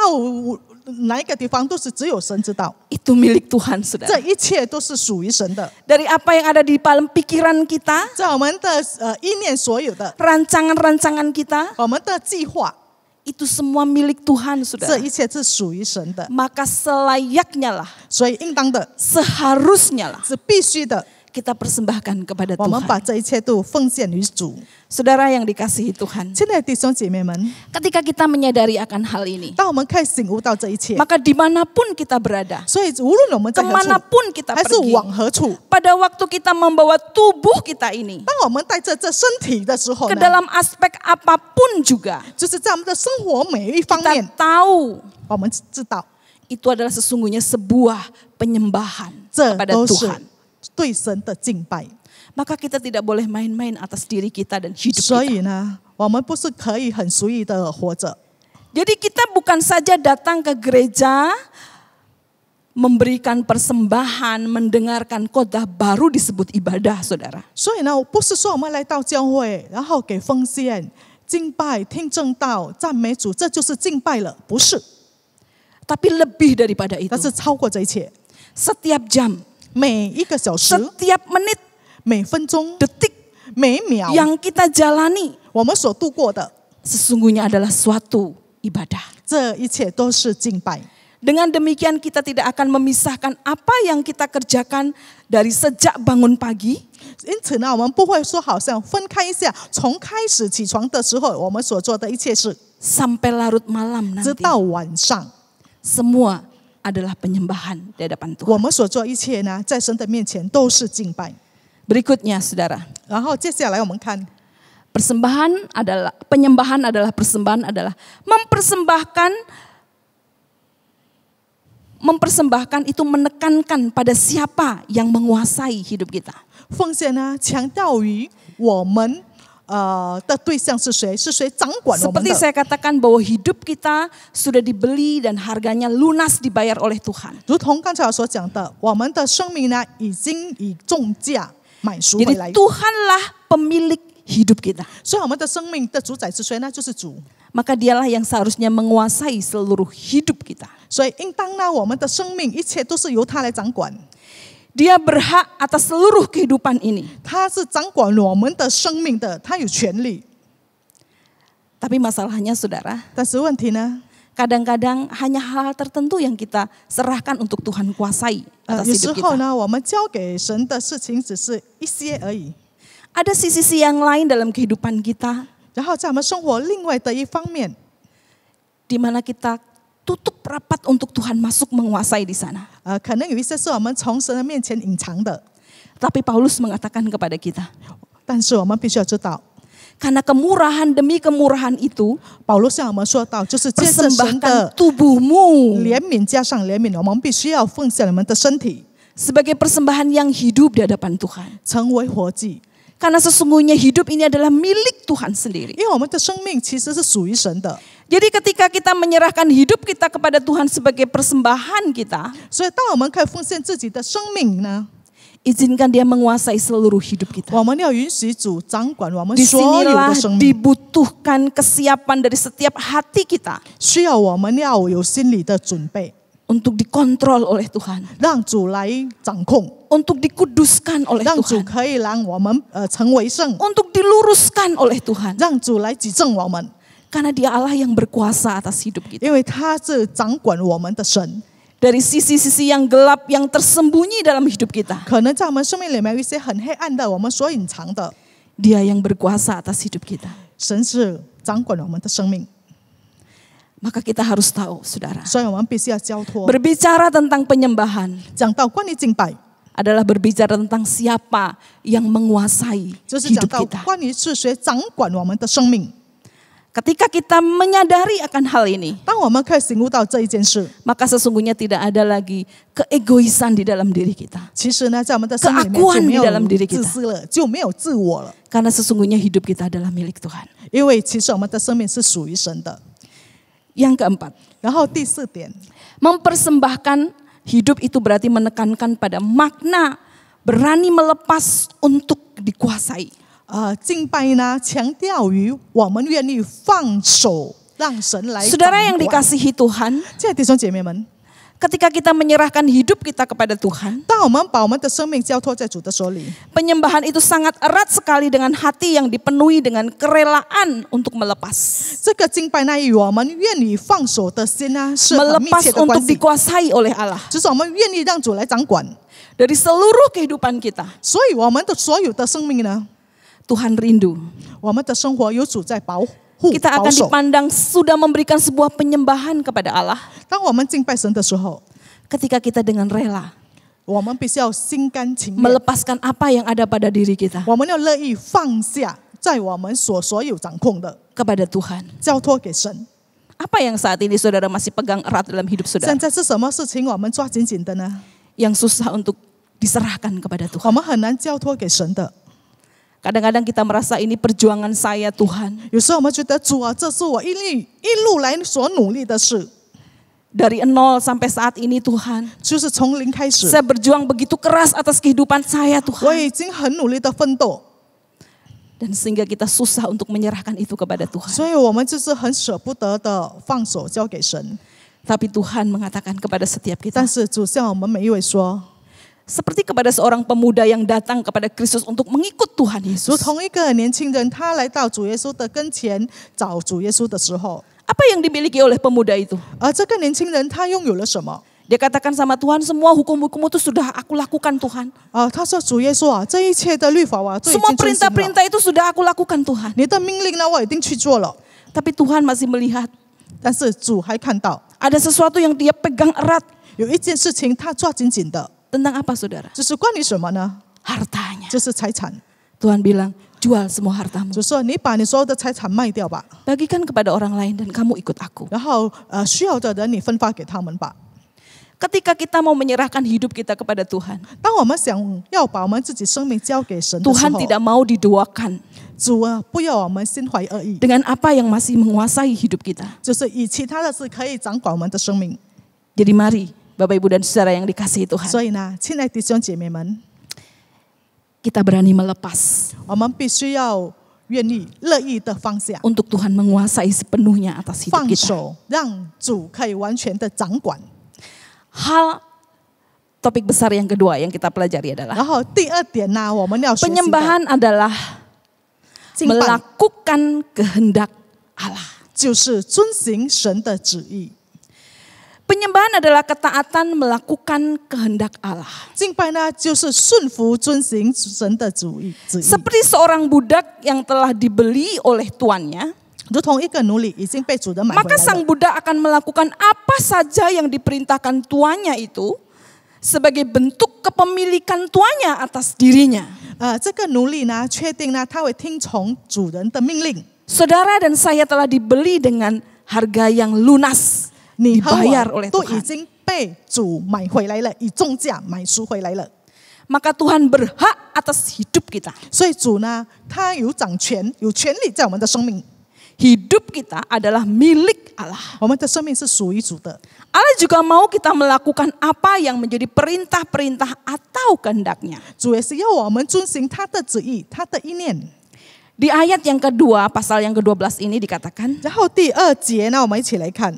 哪一个地方都是只有神知道， itu milik Tuhan 这 saudara. 一切都是属于神的。 Dari apa yang ada di dalam pikiran kita, 在我们的意念所有的， rancangan-rancangan kita, 我们的计划， itu semua milik Tuhan 这 saudara. 一切是属于神的， Maka selayaknya lah, 所以应当的， seharusnya lah 是必须的。 kita persembahkan kepada 我们把 Tuhan. 这一切都奉献于主。 Saudara yang dikasihi Tuhan, 亲爱的弟兄姐妹们， ketika kita menyadari akan hal ini, 当我们可以醒悟到这一切， maka dimanapun kita berada, 所以无论我们在何处， kemanapun kita 还是 pergi, 往何处， pada waktu kita membawa tubuh kita ini 当我们带着这身体的时候 ke 呢， dalam aspek apapun juga, 就是在我们的生活每一方 kita 面， tahu 我们知道 itu adalah sesungguhnya sebuah penyembahan 这 kepada 都是 Tuhan. 对神的敬拜。 Maka kita tidak boleh main-main atas diri kita dan hidup 所 kita. 以呢，我们不是可以很随意的活着， Jadi kita bukan saja datang ke gereja, memberikan persembahan, mendengarkan khotbah baru disebut ibadah, saudara. 所以呢，不是说我们来到教会，然后给奉献、敬拜、听正道、赞美主，这就是敬拜了，不是， Tapi lebih daripada itu. 但是超过这一切， Setiap jam, 每一个小时、 setiap menit, 每分钟、 detik 每一秒， yang kita jalani 我们所度过的， sesungguhnya adalah suatu ibadah. 这一切都是敬拜。 Dengan demikian kita tidak akan memisahkan apa yang kita kerjakan dari sejak bangun pagi 因此呢，我们不会说好像分开一下，从开始起床的时候，我们所做的一切事， sampai larut malam 直 nanti. 到晚上， Semua adalah penyembahan di hadapan 我 Tuhan. 们所做一切呢，在神的面前都是敬拜。 Berikutnya saudara, 然后接下来我们看， penyembahan adalah mempersembahkan itu menekankan pada siapa yang menguasai hidup kita. 奉献呢，强调于我们的对象是谁，是谁掌管我们 Seperti 的。 saya katakan bahwa hidup kita sudah dibeli dan harganya lunas dibayar oleh Tuhan. 如同刚才我所讲的，我们的生命呢，已经以重价买赎 Jadi 回来。 Tuhanlah pemilik hidup kita. 所以我们的生命的主宰是谁呢？就是主。 Maka dialah yang seharusnya menguasai seluruh hidup kita. 所以应当呢，我们的生命一切都是由他来掌管。 Dia berhak atas seluruh kehidupan ini. 他是掌管我们的生命的，他有权利。 Tapi masalahnya saudara, 但是问题呢， kadang-kadang hanya hal-hal tertentu yang kita serahkan untuk Tuhan kuasai atas 有时 hidup 候 kita. 呢，我们交给神的事情只是一些而已。 Ada sisi-sisi yang lain dalam kehidupan kita 然后在我们生活另外的一方面， di mana kita tutup rapat untuk Tuhan masuk menguasai di sana. 可能有一些是我们从神的面前隐藏的， Tapi Paulus mengatakan kepada kita, 但是我们必须要知道， karena kemurahan demi kemurahan itu, 保罗向我们说到，就是借着神 persembahkan 的 tubuhmu 怜悯加上怜悯，我们必须要奉献我们的身体， sebagai persembahan yang hidup di hadapan Tuhan. 成为活祭。 Karena sesungguhnya hidup ini adalah milik Tuhan sendiri. 因为我们的生命其实是属于神的， Jadi ketika kita menyerahkan hidup kita kepada Tuhan sebagai persembahan kita, 所以当我们可以奉献自己的生命呢， izinkan Dia menguasai seluruh hidup kita. 我们要允许主掌管我们 Di 所有 sinilah 的生命， dibutuhkan kesiapan dari setiap hati kita 需要我们要有心理的准备， untuk dikontrol oleh Tuhan, 让主来掌控， untuk dikuduskan oleh 让主 Tuhan, 可以让我们成为圣， untuk diluruskan oleh Tuhan. 让主来指正我们， Karena Dia Allah yang berkuasa atas hidup kita. 因为他是掌管我们的神。 Dari sisi-sisi yang gelap yang tersembunyi dalam hidup kita, 可能在我们生命里面有一些很黑暗的，我们所隐藏的， Dia yang berkuasa atas hidup kita. 神是掌管我们的生命， Maka kita harus tahu, saudara, 所以我们必须要交托。 berbicara tentang penyembahan 讲到关于敬拜， adalah berbicara tentang siapa yang menguasai 就是讲 hidup 到 kita. 关于是谁掌管我们的生命。 Ketika kita menyadari akan hal ini, 当我们可以醒悟到这一件事， maka sesungguhnya tidak ada lagi keegoisan di dalam diri kita. 其实呢，在我们的生命里面 Keakuan 就没 di dalam diri 有 kita. 自私了，就没有自我了。 Karena sesungguhnya hidup kita adalah milik Tuhan. 因为其实我们的生命是属于神的。 Yang keempat, 然后第四点， mempersembahkan hidup itu berarti menekankan pada makna berani melepas untuk dikuasai. 敬拜呢，强调于我们愿意放手，让神来掌 Saudara yang 管。 dikasihi Tuhan, 亲爱的弟兄姐妹们， ketika kita menyerahkan hidup kita kepada Tuhan, 当我们把我们的生命交托在主的手里， penyembahan itu sangat erat sekali dengan hati yang dipenuhi dengan kerelaan untuk melepas. 这个敬拜呢，与我们愿意放手的心呢，是很密 Melepas 切的关 untuk 系。 dikuasai oleh Allah. 就是我们愿意让主来掌管， Dari seluruh kehidupan kita, 所以我们的所有的生命呢， Tuhan rindu. 我们的生活有主在保护 Kita 保 akan 守。 dipandang sudah memberikan sebuah penyembahan kepada Allah. 当我们敬拜神的时候， Ketika kita dengan rela 我们必须要心甘情愿， melepaskan apa yang ada pada diri kita 我们要乐意放下在我们所有掌控的， kepada Tuhan. 交托给神。 Apa yang saat ini saudara masih pegang erat dalam hidup 现 saudara? 在是什么事情我们抓紧紧的呢？ Yang susah untuk diserahkan kepada 我 Tuhan. 们很难交托给神的。 Kadang-kadang kita merasa ini perjuangan saya Tuhan. 有时候我们觉得主啊，这是我一路来所努力的事， Dari 0 sampai saat ini Tuhan. 就是从零开始， Saya berjuang begitu keras atas kehidupan saya 我 Tuhan. 已经很努力的奋斗， Dan sehingga kita susah untuk menyerahkan itu kepada Tuhan. 所以我们就是很舍不得的放手交给神。 Tapi Tuhan mengatakan kepada setiap kita. 但是主向我们每一位说， Seperti kepada seorang pemuda yang datang kepada Kristus untuk mengikut Tuhan 如 Yesus. 同一个年轻人，他来到主耶稣的跟前找主耶稣的时候， Apa yang dimiliki oleh pemuda itu? 而这个年轻人他拥有了什么？ Dia katakan sama Tuhan, semua hukum-hukum itu sudah aku lakukan Tuhan. 他说主耶稣啊，这一切的律法啊，都已 Semua 经遵行了。 perintah-perintah itu sudah aku lakukan Tuhan. 你的命令呢，我已经去做了。 Tapi Tuhan masih melihat 但是主还看到 ada sesuatu yang dia pegang erat. 有一件事情他抓紧紧的， Tentang apa saudara? 这是关于什么呢？ Hartanya. 就是财产。 Tuhan bilang, jual semua hartamu. 主说你把你所有的财产卖掉吧， Bagikan kepada orang lain dan kamu ikut aku. 然后需要的人你分发给他们吧。 Ketika kita mau menyerahkan hidup kita kepada Tuhan, 当我们想要把我们自己生命交给神的时 Tuhan 候， tidak mau diduakan 主啊，不要我们心怀恶意， dengan apa yang masih menguasai hidup kita. 就是以其他的事可以掌管我们的生命。 Jadi mari Bapak Ibu dan Saudara yang dikasihi Tuhan, 所以呢，亲爱的弟兄姐妹们， kita berani melepas 我们必须要愿意乐意的放下， untuk Tuhan menguasai sepenuhnya atas hidup 放 kita. 手，让主可以完全的掌管。 Hal topik besar yang kedua yang kita pelajari adalah 然后第二点呢，我们要学习的 penyembahan adalah 敬拜 melakukan kehendak Allah. 就是遵行神的旨意。 Penyembahan adalah ketaatan melakukan kehendak Allah. 敬拜呢，就是顺服遵行神的旨意。 Seperti seorang budak yang telah dibeli oleh tuannya, 如同一个奴隶已经被主人买回 maka 来 sang 了， budak akan melakukan apa saja yang diperintahkan tuannya itu sebagai bentuk kepemilikan tuannya atas dirinya. 这个奴隶呢，确定呢，他会听从主人的命令。 Saudara dan saya telah dibeli dengan harga yang lunas, 你和 dibayar 我 oleh 都已 Tuhan. 经被主买回来了，以重价买赎回来了。 Maka Tuhan berhak atas hidup kita. 所以主呢，他有掌权，有权利在我们的生命。 Hidup kita adalah milik Allah. 我们的生命是属于主的。 Allah juga mau kita melakukan apa yang menjadi perintah-perintah atau kehendak-Nya. 主也是要我们遵行他的旨意，他的意念。 Di ayat yang kedua, pasal yang ke-12 ini dikatakan, 然后第2节呢，我们一起来看。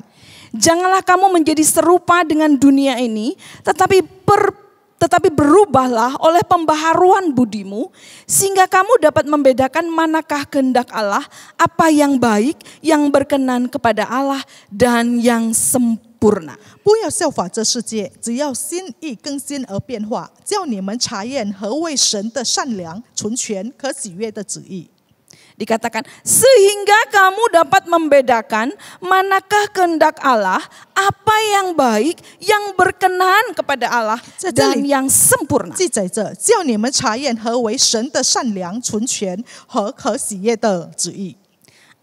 Janganlah kamu menjadi serupa dengan dunia ini, tetapi berubahlah oleh pembaharuan budimu, sehingga kamu dapat membedakan manakah kehendak Allah, apa yang baik, yang berkenan kepada Allah, dan yang sempurna. 不要效法这世界，只要心意更新而变化，叫你们查验何为神的善良、纯全、可喜悦的旨意。 Dikatakan, sehingga kamu dapat membedakan manakah kehendak Allah, apa yang baik, yang berkenan kepada Allah, dan yang sempurna. 记载着，叫你们查验何为神的善良、纯全和可喜悦的旨意。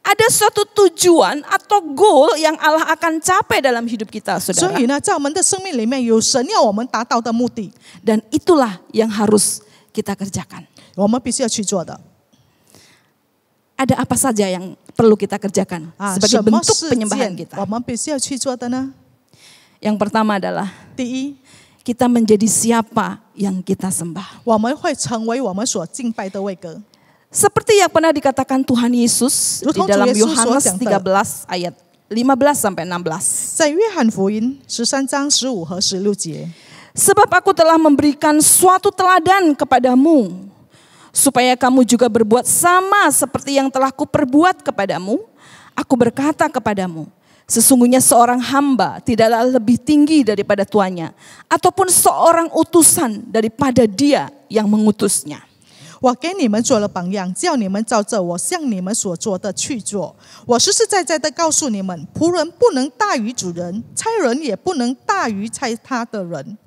Ada suatu tujuan atau goal yang Allah akan capai dalam hidup kita, 所 saudara. 以呢，在我们的生命里面有神要我们达到的目的， Dan itulah yang harus kita kerjakan. 我们必须要去做的。 Ada apa saja yang perlu kita kerjakan 什 sebagai 么 bentuk 事 penyembahan 件 kita? 我们必须要去做的呢？ Yang pertama adalah 第一， kita menjadi siapa yang kita sembah. 我们会成为我们所敬拜的位格。 Seperti yang pernah dikatakan Tuhan Yesus di dalam Yohanes 13 ayat 15 sampai 16. 在约翰福音13章15和16节， Sebab aku telah memberikan suatu teladan kepadamu, supaya kamu juga berbuat sama seperti yang telah kuperbuat kepadamu. Aku berkata kepadamu, sesungguhnya seorang hamba tidaklah lebih tinggi daripada tuannya, ataupun seorang utusan daripada dia yang mengutusnya. 我给你们做了榜样，叫你们照着我向你们所做的去做。我实实在在的告诉你们，仆人不能大于主人，差人也不能大于差他的人。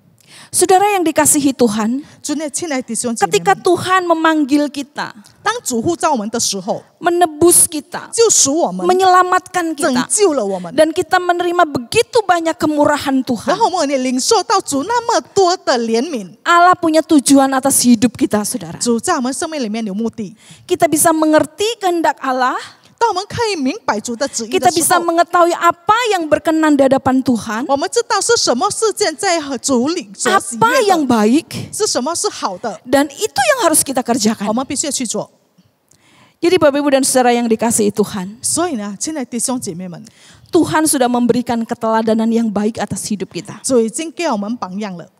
Saudara yang dikasihi Tuhan, 主内亲爱的弟兄姐妹 ketika 们， Tuhan memanggil kita, 当主呼召我们的时候， menebus kita, 救赎我们， menyelamatkan 拯 kita, 救了我们， dan kita menerima begitu banyak kemurahan 然 Tuhan. 后我们也领受到主那么多的怜悯。 Allah punya tujuan atas hidup kita, saudara. 主在我们生命里面有目的。 Kita bisa mengerti kehendak Allah, 当我们可以明白主的旨意 kita 的时 bisa 候， mengetahui apa yang berkenan di hadapan Tuhan, 我们知道是什么事件在主里所喜 apa 悦 yang 的， baik, 是什么是好的， dan itu yang harus kita 我 kerjakan. 们必须要去做。 Jadi Bapak Ibu dan Saudara yang dikasihi Tuhan, 所以呢，亲爱的弟兄姐妹们， Tuhan sudah memberikan keteladanan yang baik atas hidup kita. 主已经给我们榜样了，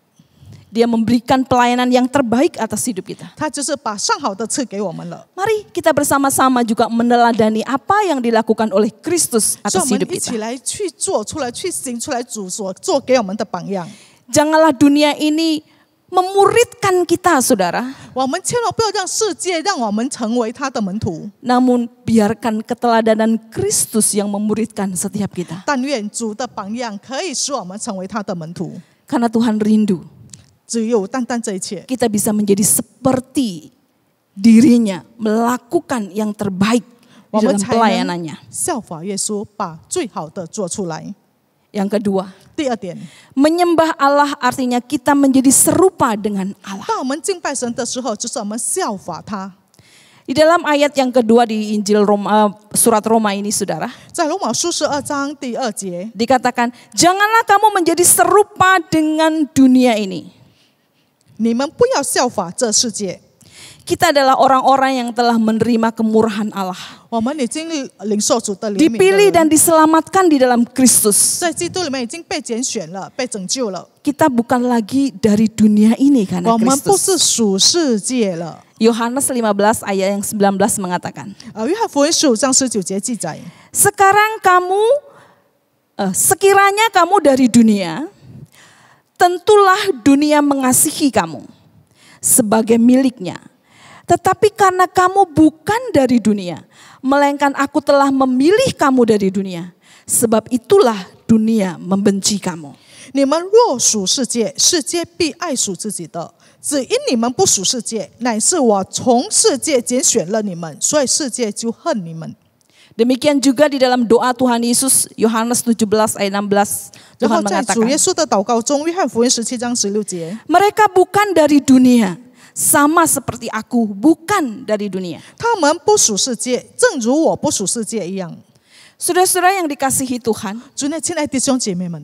Dia memberikan pelayanan yang terbaik atas hidup kita. 他就是把上好的赐给我们了。 Mari kita bersama-sama juga meneladani apa yang dilakukan oleh Kristus 所以 atas 我们 hidup 一起 kita. 来去做出来，去行出来主所做给我们的榜样。 Janganlah dunia ini memuridkan kita, saudara. 我们千万不要让世界让我们成为他的门徒， Namun biarkan keteladanan Kristus yang memuridkan setiap kita. 但愿主的榜样可以使我们成为他的门徒。 Karena Tuhan rindu 只有单单这一切， kita bisa menjadi seperti dirinya, melakukan yang terbaik di 我们 dalam 才能 pelayanannya. 效法耶稣，把最好的做出来。 Yang kedua, 第二点， menyembah Allah artinya kita menjadi serupa dengan Allah. 当我们敬拜神的时候，就是我们效法他。 Di dalam ayat yang kedua di Injil surat Roma ini, saudara, 在罗马书12章第2节， dikatakan, janganlah kamu menjadi serupa dengan dunia ini. 你们不要效法这世界。 Kita adalah orang-orang yang telah menerima kemurahan Allah. 我们已经领受主的怜悯的 Dipilih 人， dan diselamatkan di dalam Kristus. 在基督里面已经被拣选了，被拯救了。 Kita bukan lagi dari dunia ini karena 我们不 Kristus. 是属世界了。 Yohanes 15 ayat yang 19 mengatakan, 约翰福音15章19节记载， Sekarang sekiranya kamu dari dunia, tentulah dunia mengasihi kamu sebagai miliknya. Tetapi karena kamu bukan dari dunia, melainkan aku telah memilih kamu dari dunia. Sebab itulah dunia membenci kamu. 你们若属世界，世界必爱属自己的。只因你们不属世界，乃是我从世界拣选了你们，所以世界就恨你们。Demikian juga di dalam doa Tuhan Yesus, Yohanes 17 ayat 16, 然 Tuhan 后在主 mengatakan, 耶稣的祷告中，约翰福音17章16节， mereka bukan dari dunia, sama seperti aku bukan dari dunia. 他们不属世界，正如我不属世界一样。 Saudara-saudara yang dikasihi Tuhan, 主内亲爱的弟兄姐妹们，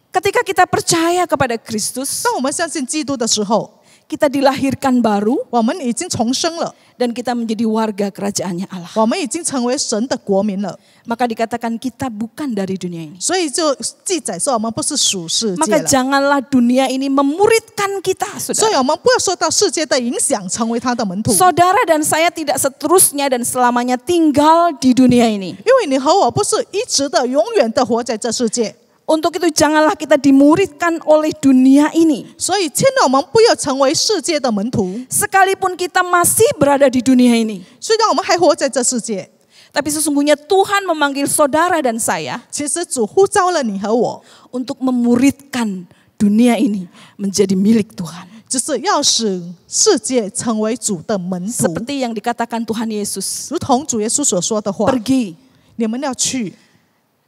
ketika kita percaya kepada Kristus, 当我们相信基督的时候， kita dilahirkan baru 我们已经重生了， dan kita menjadi warga kerajaannya Allah. 我们已经成为神的国民了。 Maka dikatakan kita bukan dari dunia ini. 所以就记载说，我们不是属世界 Maka 了。 janganlah dunia ini memuridkan kita, 所以 saudara. 我们不要受到世界的影响，成为他的门徒。 Saudara dan saya tidak seterusnya dan selamanya tinggal di dunia ini. 因为你和我不是一直的、永远的活在这世界， Untuk itu janganlah kita dimuridkan oleh dunia ini. 所以千万我们不要成为世界的门徒。 Sekalipun kita masih berada di dunia ini. 虽然我们还活在这世界， Tapi sesungguhnya Tuhan memanggil saudara dan saya 其实主呼召了你和我， untuk memuridkan dunia ini menjadi milik Tuhan. 就是要使世界成为主的门徒， Seperti yang dikatakan Tuhan Yesus. 如同主耶稣所说的话， Pergi 你们要去，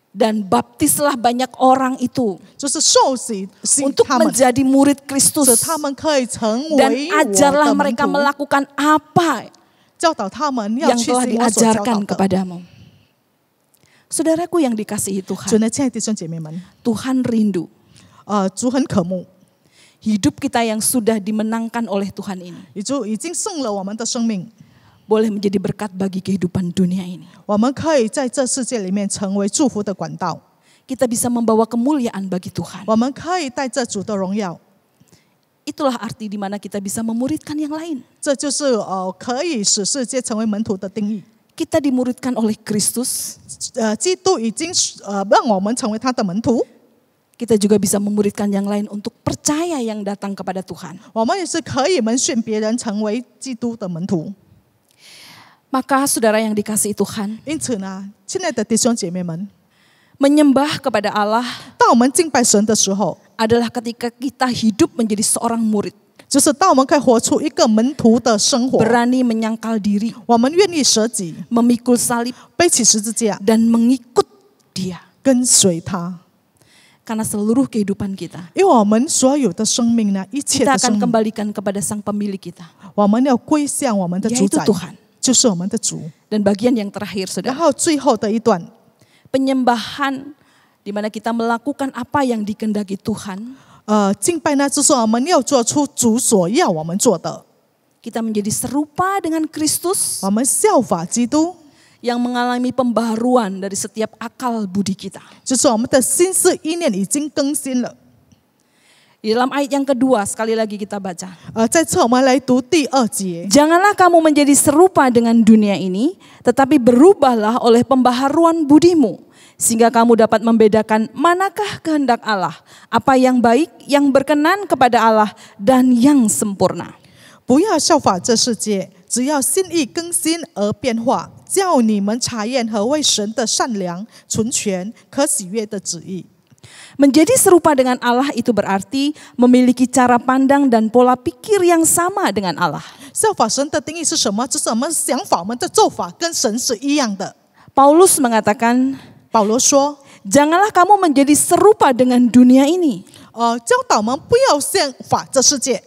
dan baptislah banyak orang itu 就是受洗 untuk 他们， menjadi murid 使 Kristus. 他们可以成 Dan 为我 ajarlah 的门 mereka 徒， melakukan apa 教导他们要 yang 去 telah 行我所教导 diajarkan 的。 kepadamu. Saudaraku yang dikasihi 主 Tuhan, 的亲爱的弟兄姐妹们， Tuhan rindu 主很渴慕， hidup kita yang sudah dimenangkan oleh Tuhan ini 主已经胜了我们的生命， boleh menjadi berkat bagi kehidupan dunia ini. 我们可以在这世界里面成为祝福的管道， Kita bisa membawa kemuliaan bagi Tuhan. 我们可以带着主的荣耀， Itulah arti di mana kita bisa memuridkan yang lain. 这就是可以使世界成为门徒的定义。 Kita dimuridkan oleh Kristus, 基督已经让我们成为他的门徒， kita juga bisa memuridkan yang lain untuk percaya yang datang kepada Tuhan. 我们也是可以门训别人成为基督的门徒。 Maka saudara yang dikasihi Tuhan, 因此呢，亲爱的弟兄姐妹们， menyembah kepada Allah 当我们敬拜神的时候， adalah ketika kita hidup menjadi seorang murid, 就是当我们可以活出一个门徒的生活， berani menyangkal diri, 我们愿意舍己， memikul salib, 背起十字架， dan mengikut Dia. 跟随他。 Karena seluruh kehidupan kita, 因为我们所有的生命呢，一切 kita 的生 akan 命， kembalikan kepada Sang Pemilik kita, 我们要归向我们的主 yaitu 宰， Tuhan. 就是我们的主。 Dan bagian yang terakhir, 然 saudara, 后最后的一段， penyembahan di mana kita melakukan apa yang dikehendaki Tuhan, 敬拜呢，就是我们要做出主所要我们做的， kita menjadi serupa dengan Kristus 我们效法基督， yang mengalami pembaharuan dari setiap akal budi kita. 就是我们的心思意念已经更新了。 Di dalam ayat yang kedua, sekali lagi kita baca. 在这我们来读第2节， Janganlah kamu menjadi serupa dengan dunia ini, tetapi berubahlah oleh pembaharuan budimu, sehingga kamu dapat membedakan manakah kehendak Allah, apa yang baik, yang berkenan kepada Allah, dan yang sempurna. 不要效法这世界，只要心意更新而变化，叫你们查验何为神的善良、纯全、可喜悦的旨意。 Menjadi serupa dengan Allah itu berarti memiliki cara pandang dan pola pikir yang sama dengan Allah. 效法神的定义是什么？就是我们想法、我们的做法跟神是一样的。 Paulus mengatakan, 保罗说 janganlah kamu menjadi serupa dengan dunia ini. 教导我们不要效法这世界，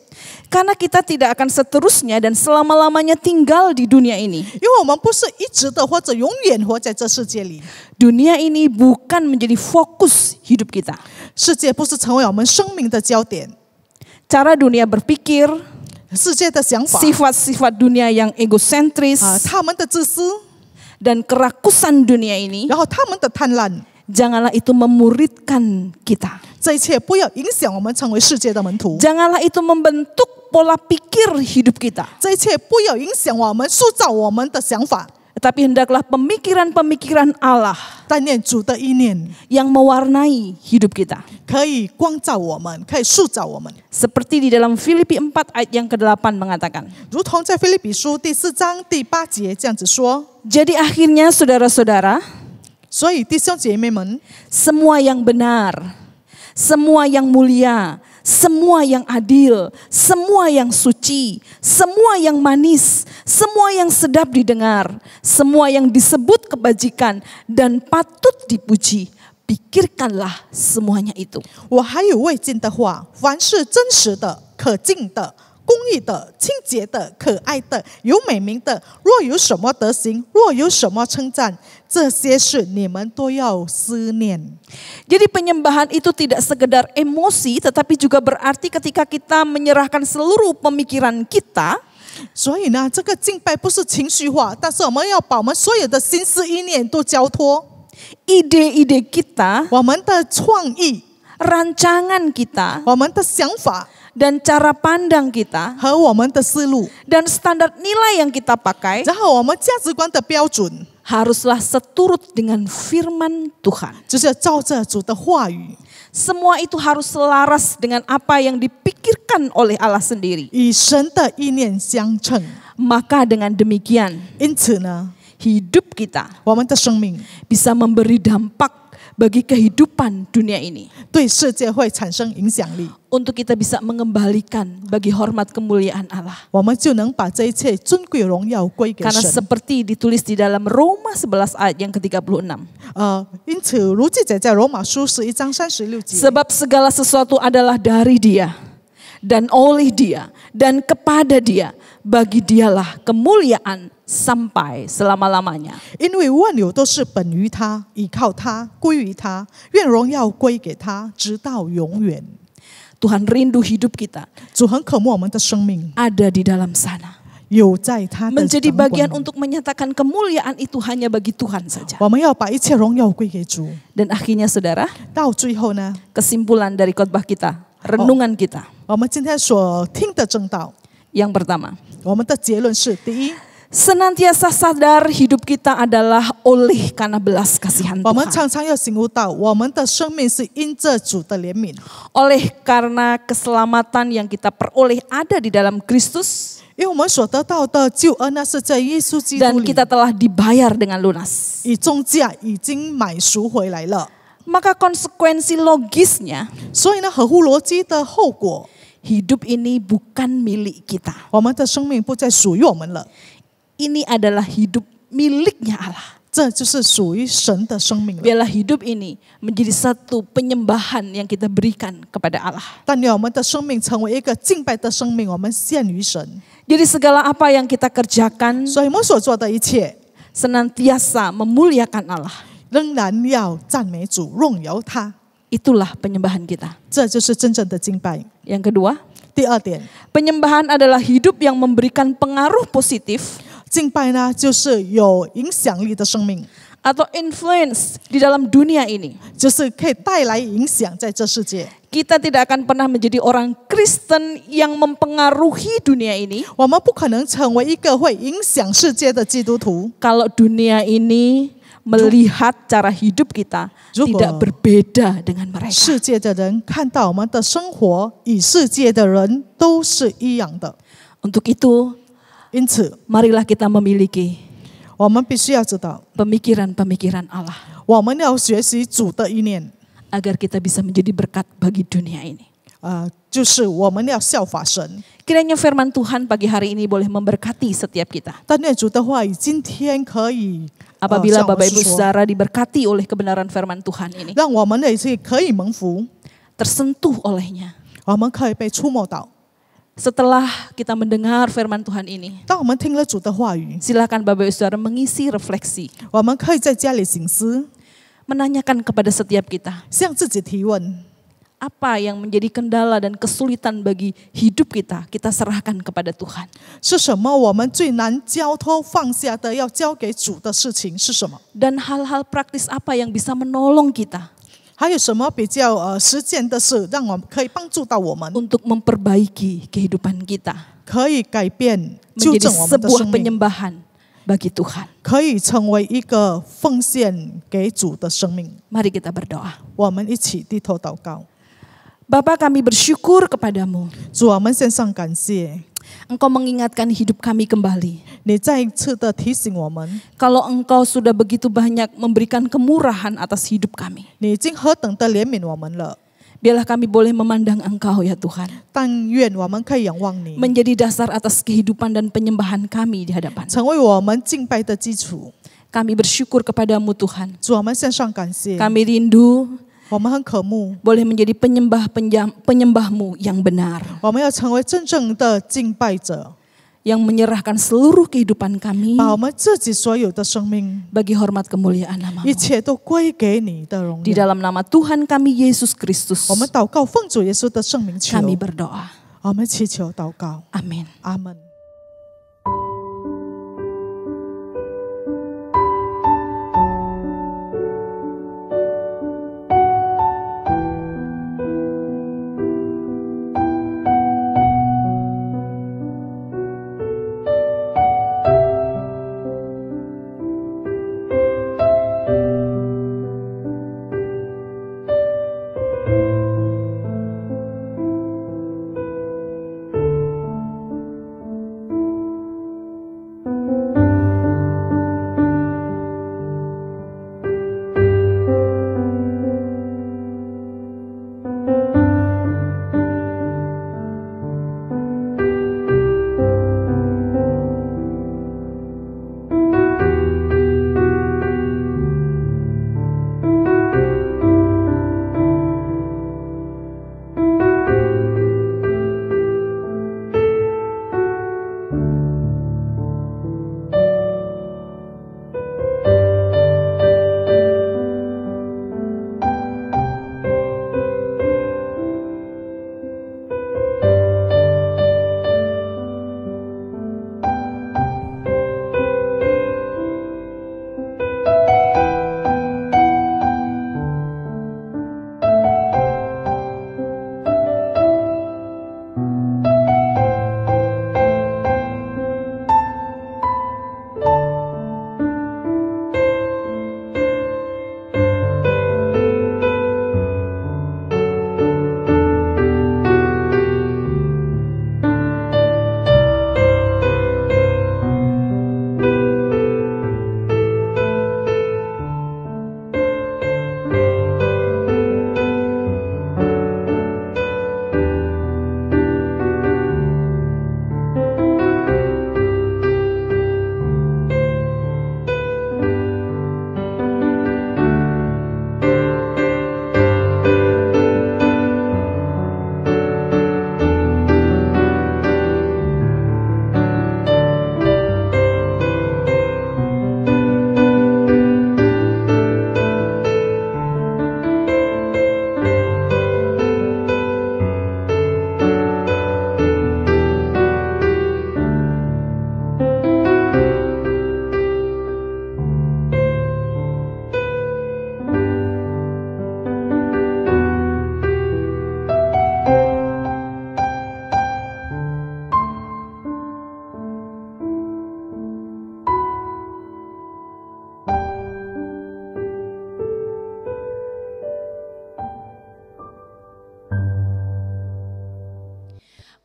Karena kita tidak akan seterusnya dan selama-lamanya tinggal di dunia ini. 因为我们不是一直的或者永远活在这世界里。 Dunia ini bukan menjadi fokus hidup kita. 世界不是成为我们生命的焦点， Cara dunia berpikir, 世界的想法 sifat-sifat dunia yang egosentris, 他们的自私， dan kerakusan dunia ini, 然后他们的贪婪， janganlah itu memuridkan kita. 这一切不要影响我们成为世界的门徒。 Janganlah itu membentuk pola pikir hidup kita. 这一切不要影响我们塑造我们的想法， Tetapi hendaklah pemikiran-pemikiran Allah 但念主的意念 yang mewarnai hidup kita. 可以光照我们，可以塑造我们。 Seperti di dalam Filipi 4 ayat yang ke-8 mengatakan. 如同在腓立比书第4章第8节这样子说， Jadi akhirnya saudara-saudara, 所以弟兄姐妹们， semua yang benar, semua yang mulia, semua yang adil, semua yang suci, semua yang manis, semua yang sedap didengar, semua yang disebut kebajikan dan patut dipuji. Pikirkanlah semuanya itu. 我还有未尽的话，凡是真实的、可敬的、公义的、清洁的、可爱的、有美名的，若有什么德行，若有什么称赞，这些事你们都要思念。 Jadi penyembahan itu tidak sekedar emosi, tetapi juga berarti ketika kita menyerahkan seluruh pemikiran kita, 所以呢，这个敬拜不是情绪化，但是我们要把我们所有的心思意念都交托， ide-ide kita, 我们的创意、 rancangan kita, 我们的想法 dan cara pandang kita, 和我们的思路， dan standar nilai yang kita pakai 然后我们价值观的标准， haruslah seturut dengan firman Tuhan. 就是照着主的话语， Semua itu harus selaras dengan apa yang dipikirkan oleh Allah sendiri. 与神的意念相称。 Maka dengan demikian, 因此呢， hidup kita 我们的生命 bisa memberi dampak bagi kehidupan dunia ini. 对世界会产生影响力， Untuk kita bisa mengembalikan bagi hormat kemuliaan Allah. 我们就能把这一切尊贵荣耀归给 Karena 神。 seperti ditulis di dalam Roma 11 ayat yang ke-36. 因此如记载在罗马书11章36节， Sebab segala sesuatu adalah dari Dia dan oleh Dia dan kepada Dia. Bagi Dialah kemuliaan sampai selama-lamanya. 因为万有都是本于他，倚靠他，归于他，愿荣耀归给他，直到永远。 Tuhan rindu hidup kita 主很渴慕我们的生命 ada di dalam sana. 有在他的 Menjadi 掌 bagian 管， untuk menyatakan kemuliaan itu hanya bagi Tuhan saja. 我们要把一切荣耀归给主。 Dan akhirnya saudara, 到最后呢， kesimpulan dari khotbah kita, renungan kita. 我们今天所听的正道， Yang pertama, 我们的结论是：第一， senantiasa sadar hidup kita adalah oleh karena belas kasihan 我们 Tuhan. 常常要醒悟到，我们的生命是因着主的怜悯， Oleh karena keselamatan yang kita peroleh ada di dalam Kristus. 因为我们所得到的救恩呢，是在耶稣基督 Dan 里， kita telah dibayar dengan lunas. 以重价已经买赎回来了。 Maka konsekuensi logisnya, 所以呢，合乎逻辑的后果， hidup ini bukan milik kita. 我们的生命不再属于我们了， Ini adalah hidup miliknya Allah. 这就是属于神的生命了。 Biarlah hidup ini menjadi satu penyembahan yang kita berikan kepada Allah. 但愿我们的生命成为一个敬拜的生命，我们献于神。 Jadi segala apa yang kita kerjakan 所以我们所做的一切， senantiasa memuliakan Allah. 仍然要赞美主，荣耀他。 Itulah penyembahan kita. 这就是真正的敬拜。 Yang kedua, 第二点， penyembahan adalah hidup yang memberikan pengaruh positif 敬拜呢，就是有影响力的生命， atau influence di dalam dunia ini. 就是可以带来影响在这世界。 Kita tidak akan pernah menjadi orang Kristen yang mempengaruhi dunia ini 我们不可能成为一个会影响世界的基督徒， kalau dunia ini melihat cara hidup kita Juga. tidak berbeda dengan mereka. 世界的人看到我们的生活与世界的人都是一样的。 Untuk itu, 因此， marilah kita memiliki 我们必须要知道， pemikiran-pemikiran Allah 我们要学习主的意念， agar kita bisa menjadi berkat bagi dunia ini. 就是我们要效法神。 Kiranya firman Tuhan pagi hari ini boleh memberkati setiap kita. 但愿主的话语今天可以 Apabila 向我们 Bapak 诉 Ibu 说， Saudara diberkati oleh kebenaran firman Tuhan ini, 让我们的也可以蒙福， tersentuh olehnya. 我们可以被触摸到。 Setelah kita mendengar firman Tuhan ini, 当我们听了主的话语， silakan Bapak Ibu Saudara mengisi refleksi, 我们可以在家里醒思， menanyakan kepada setiap kita, 向自己提问： apa yang menjadi kendala dan kesulitan bagi hidup kita, kita serahkan kepada Tuhan. 是什么我们最难交托放下的，要交给主的事情是什么？ Dan hal-hal praktis apa yang bisa menolong kita 还有什么比较实践的事，让我们可以帮助到我们， untuk memperbaiki kehidupan kita, 可以改变、纠 menjadi 正我们的 sebuah 生命， penyembahan bagi Tuhan. 可以成为一个奉献给主的生命。 Mari kita berdoa. 我们一起低头祷告。 Bapa, kami bersyukur kepadamu. 主，我们献上感谢， Engkau mengingatkan hidup kami kembali. 你再一次的提醒我们， Kalau Engkau sudah begitu banyak memberikan kemurahan atas hidup kami. 你已经何等的怜悯我们了。Biarlah kami boleh memandang Engkau ya Tuhan. 但愿我们可以仰望你， Menjadi dasar atas kehidupan dan penyembahan kami di hadapan. 成为我们敬拜的基础。 Kami bersyukur kepadamu Tuhan. 主，我们献上感谢， Kami rindu 我们很渴慕， boleh menjadi penyembah-penyembahmu yang benar. 我们要成为真正的敬拜者， Yang menyerahkan seluruh kehidupan kami 把我们自己所有的生命， bagi hormat kemuliaan 一 namamu. 切都归给你的荣 Di 耀。 dalam nama Tuhan kami Yesus Kristus, 我们祷告，奉主耶稣的圣名求， kami berdoa. 我们祈求祷告， Amin. 阿门。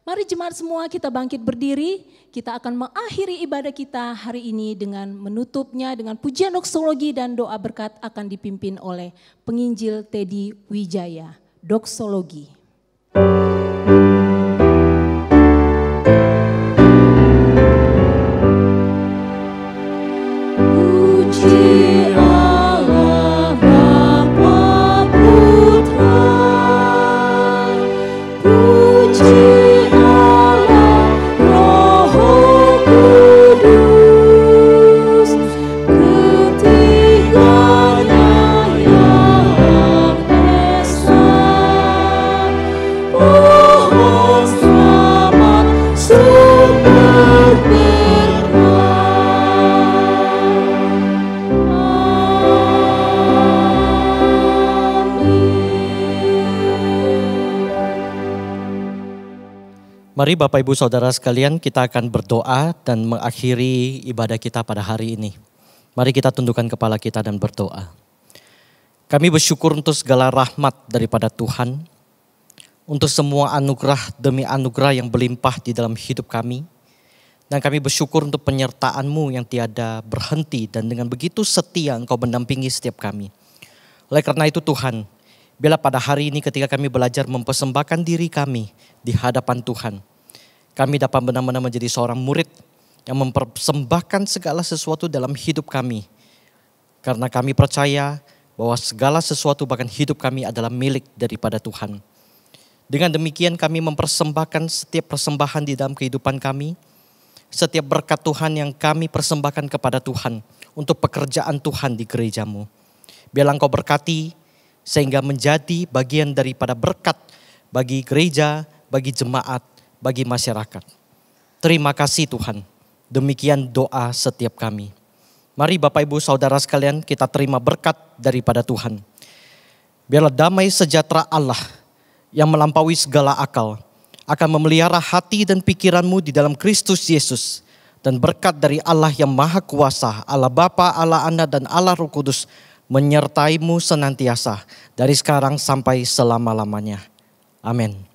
Mari jemaat semua kita bangkit berdiri, kita akan mengakhiri ibadah kita hari ini dengan menutupnya dengan pujian doksologi dan doa berkat akan dipimpin oleh penginjil Teddy Wijaya. Doksologi. Mari Bapak Ibu Saudara sekalian, kita akan berdoa dan mengakhiri ibadah kita pada hari ini. Mari kita tundukkan kepala kita dan berdoa. Kami bersyukur untuk segala rahmat daripada Tuhan, untuk semua anugerah demi anugerah yang berlimpah di dalam hidup kami. Dan kami bersyukur untuk penyertaan-Mu yang tiada berhenti dan dengan begitu setia Engkau mendampingi setiap kami. Oleh karena itu Tuhan, Biarlah pada hari ini ketika kami belajar mempersembahkan diri kami di hadapan Tuhan, kami dapat benar-benar menjadi seorang murid yang mempersembahkan segala sesuatu dalam hidup kami. Karena kami percaya bahwa segala sesuatu bahkan hidup kami adalah milik daripada Tuhan. Dengan demikian kami mempersembahkan setiap persembahan di dalam kehidupan kami, setiap berkat Tuhan yang kami persembahkan kepada Tuhan untuk pekerjaan Tuhan di gerejamu. Biarlah Engkau berkati sehingga menjadi bagian daripada berkat bagi gereja, bagi jemaat, bagi masyarakat. Terima kasih Tuhan. Demikian doa setiap kami. Mari Bapak Ibu Saudara sekalian, kita terima berkat daripada Tuhan. Biarlah damai sejahtera Allah yang melampaui segala akal akan memelihara hati dan pikiranmu di dalam Kristus Yesus. Dan berkat dari Allah yang Maha Kuasa, Allah Bapa, Allah Anak, dan Allah Roh Kudus menyertaimu senantiasa dari sekarang sampai selama-lamanya. Amin.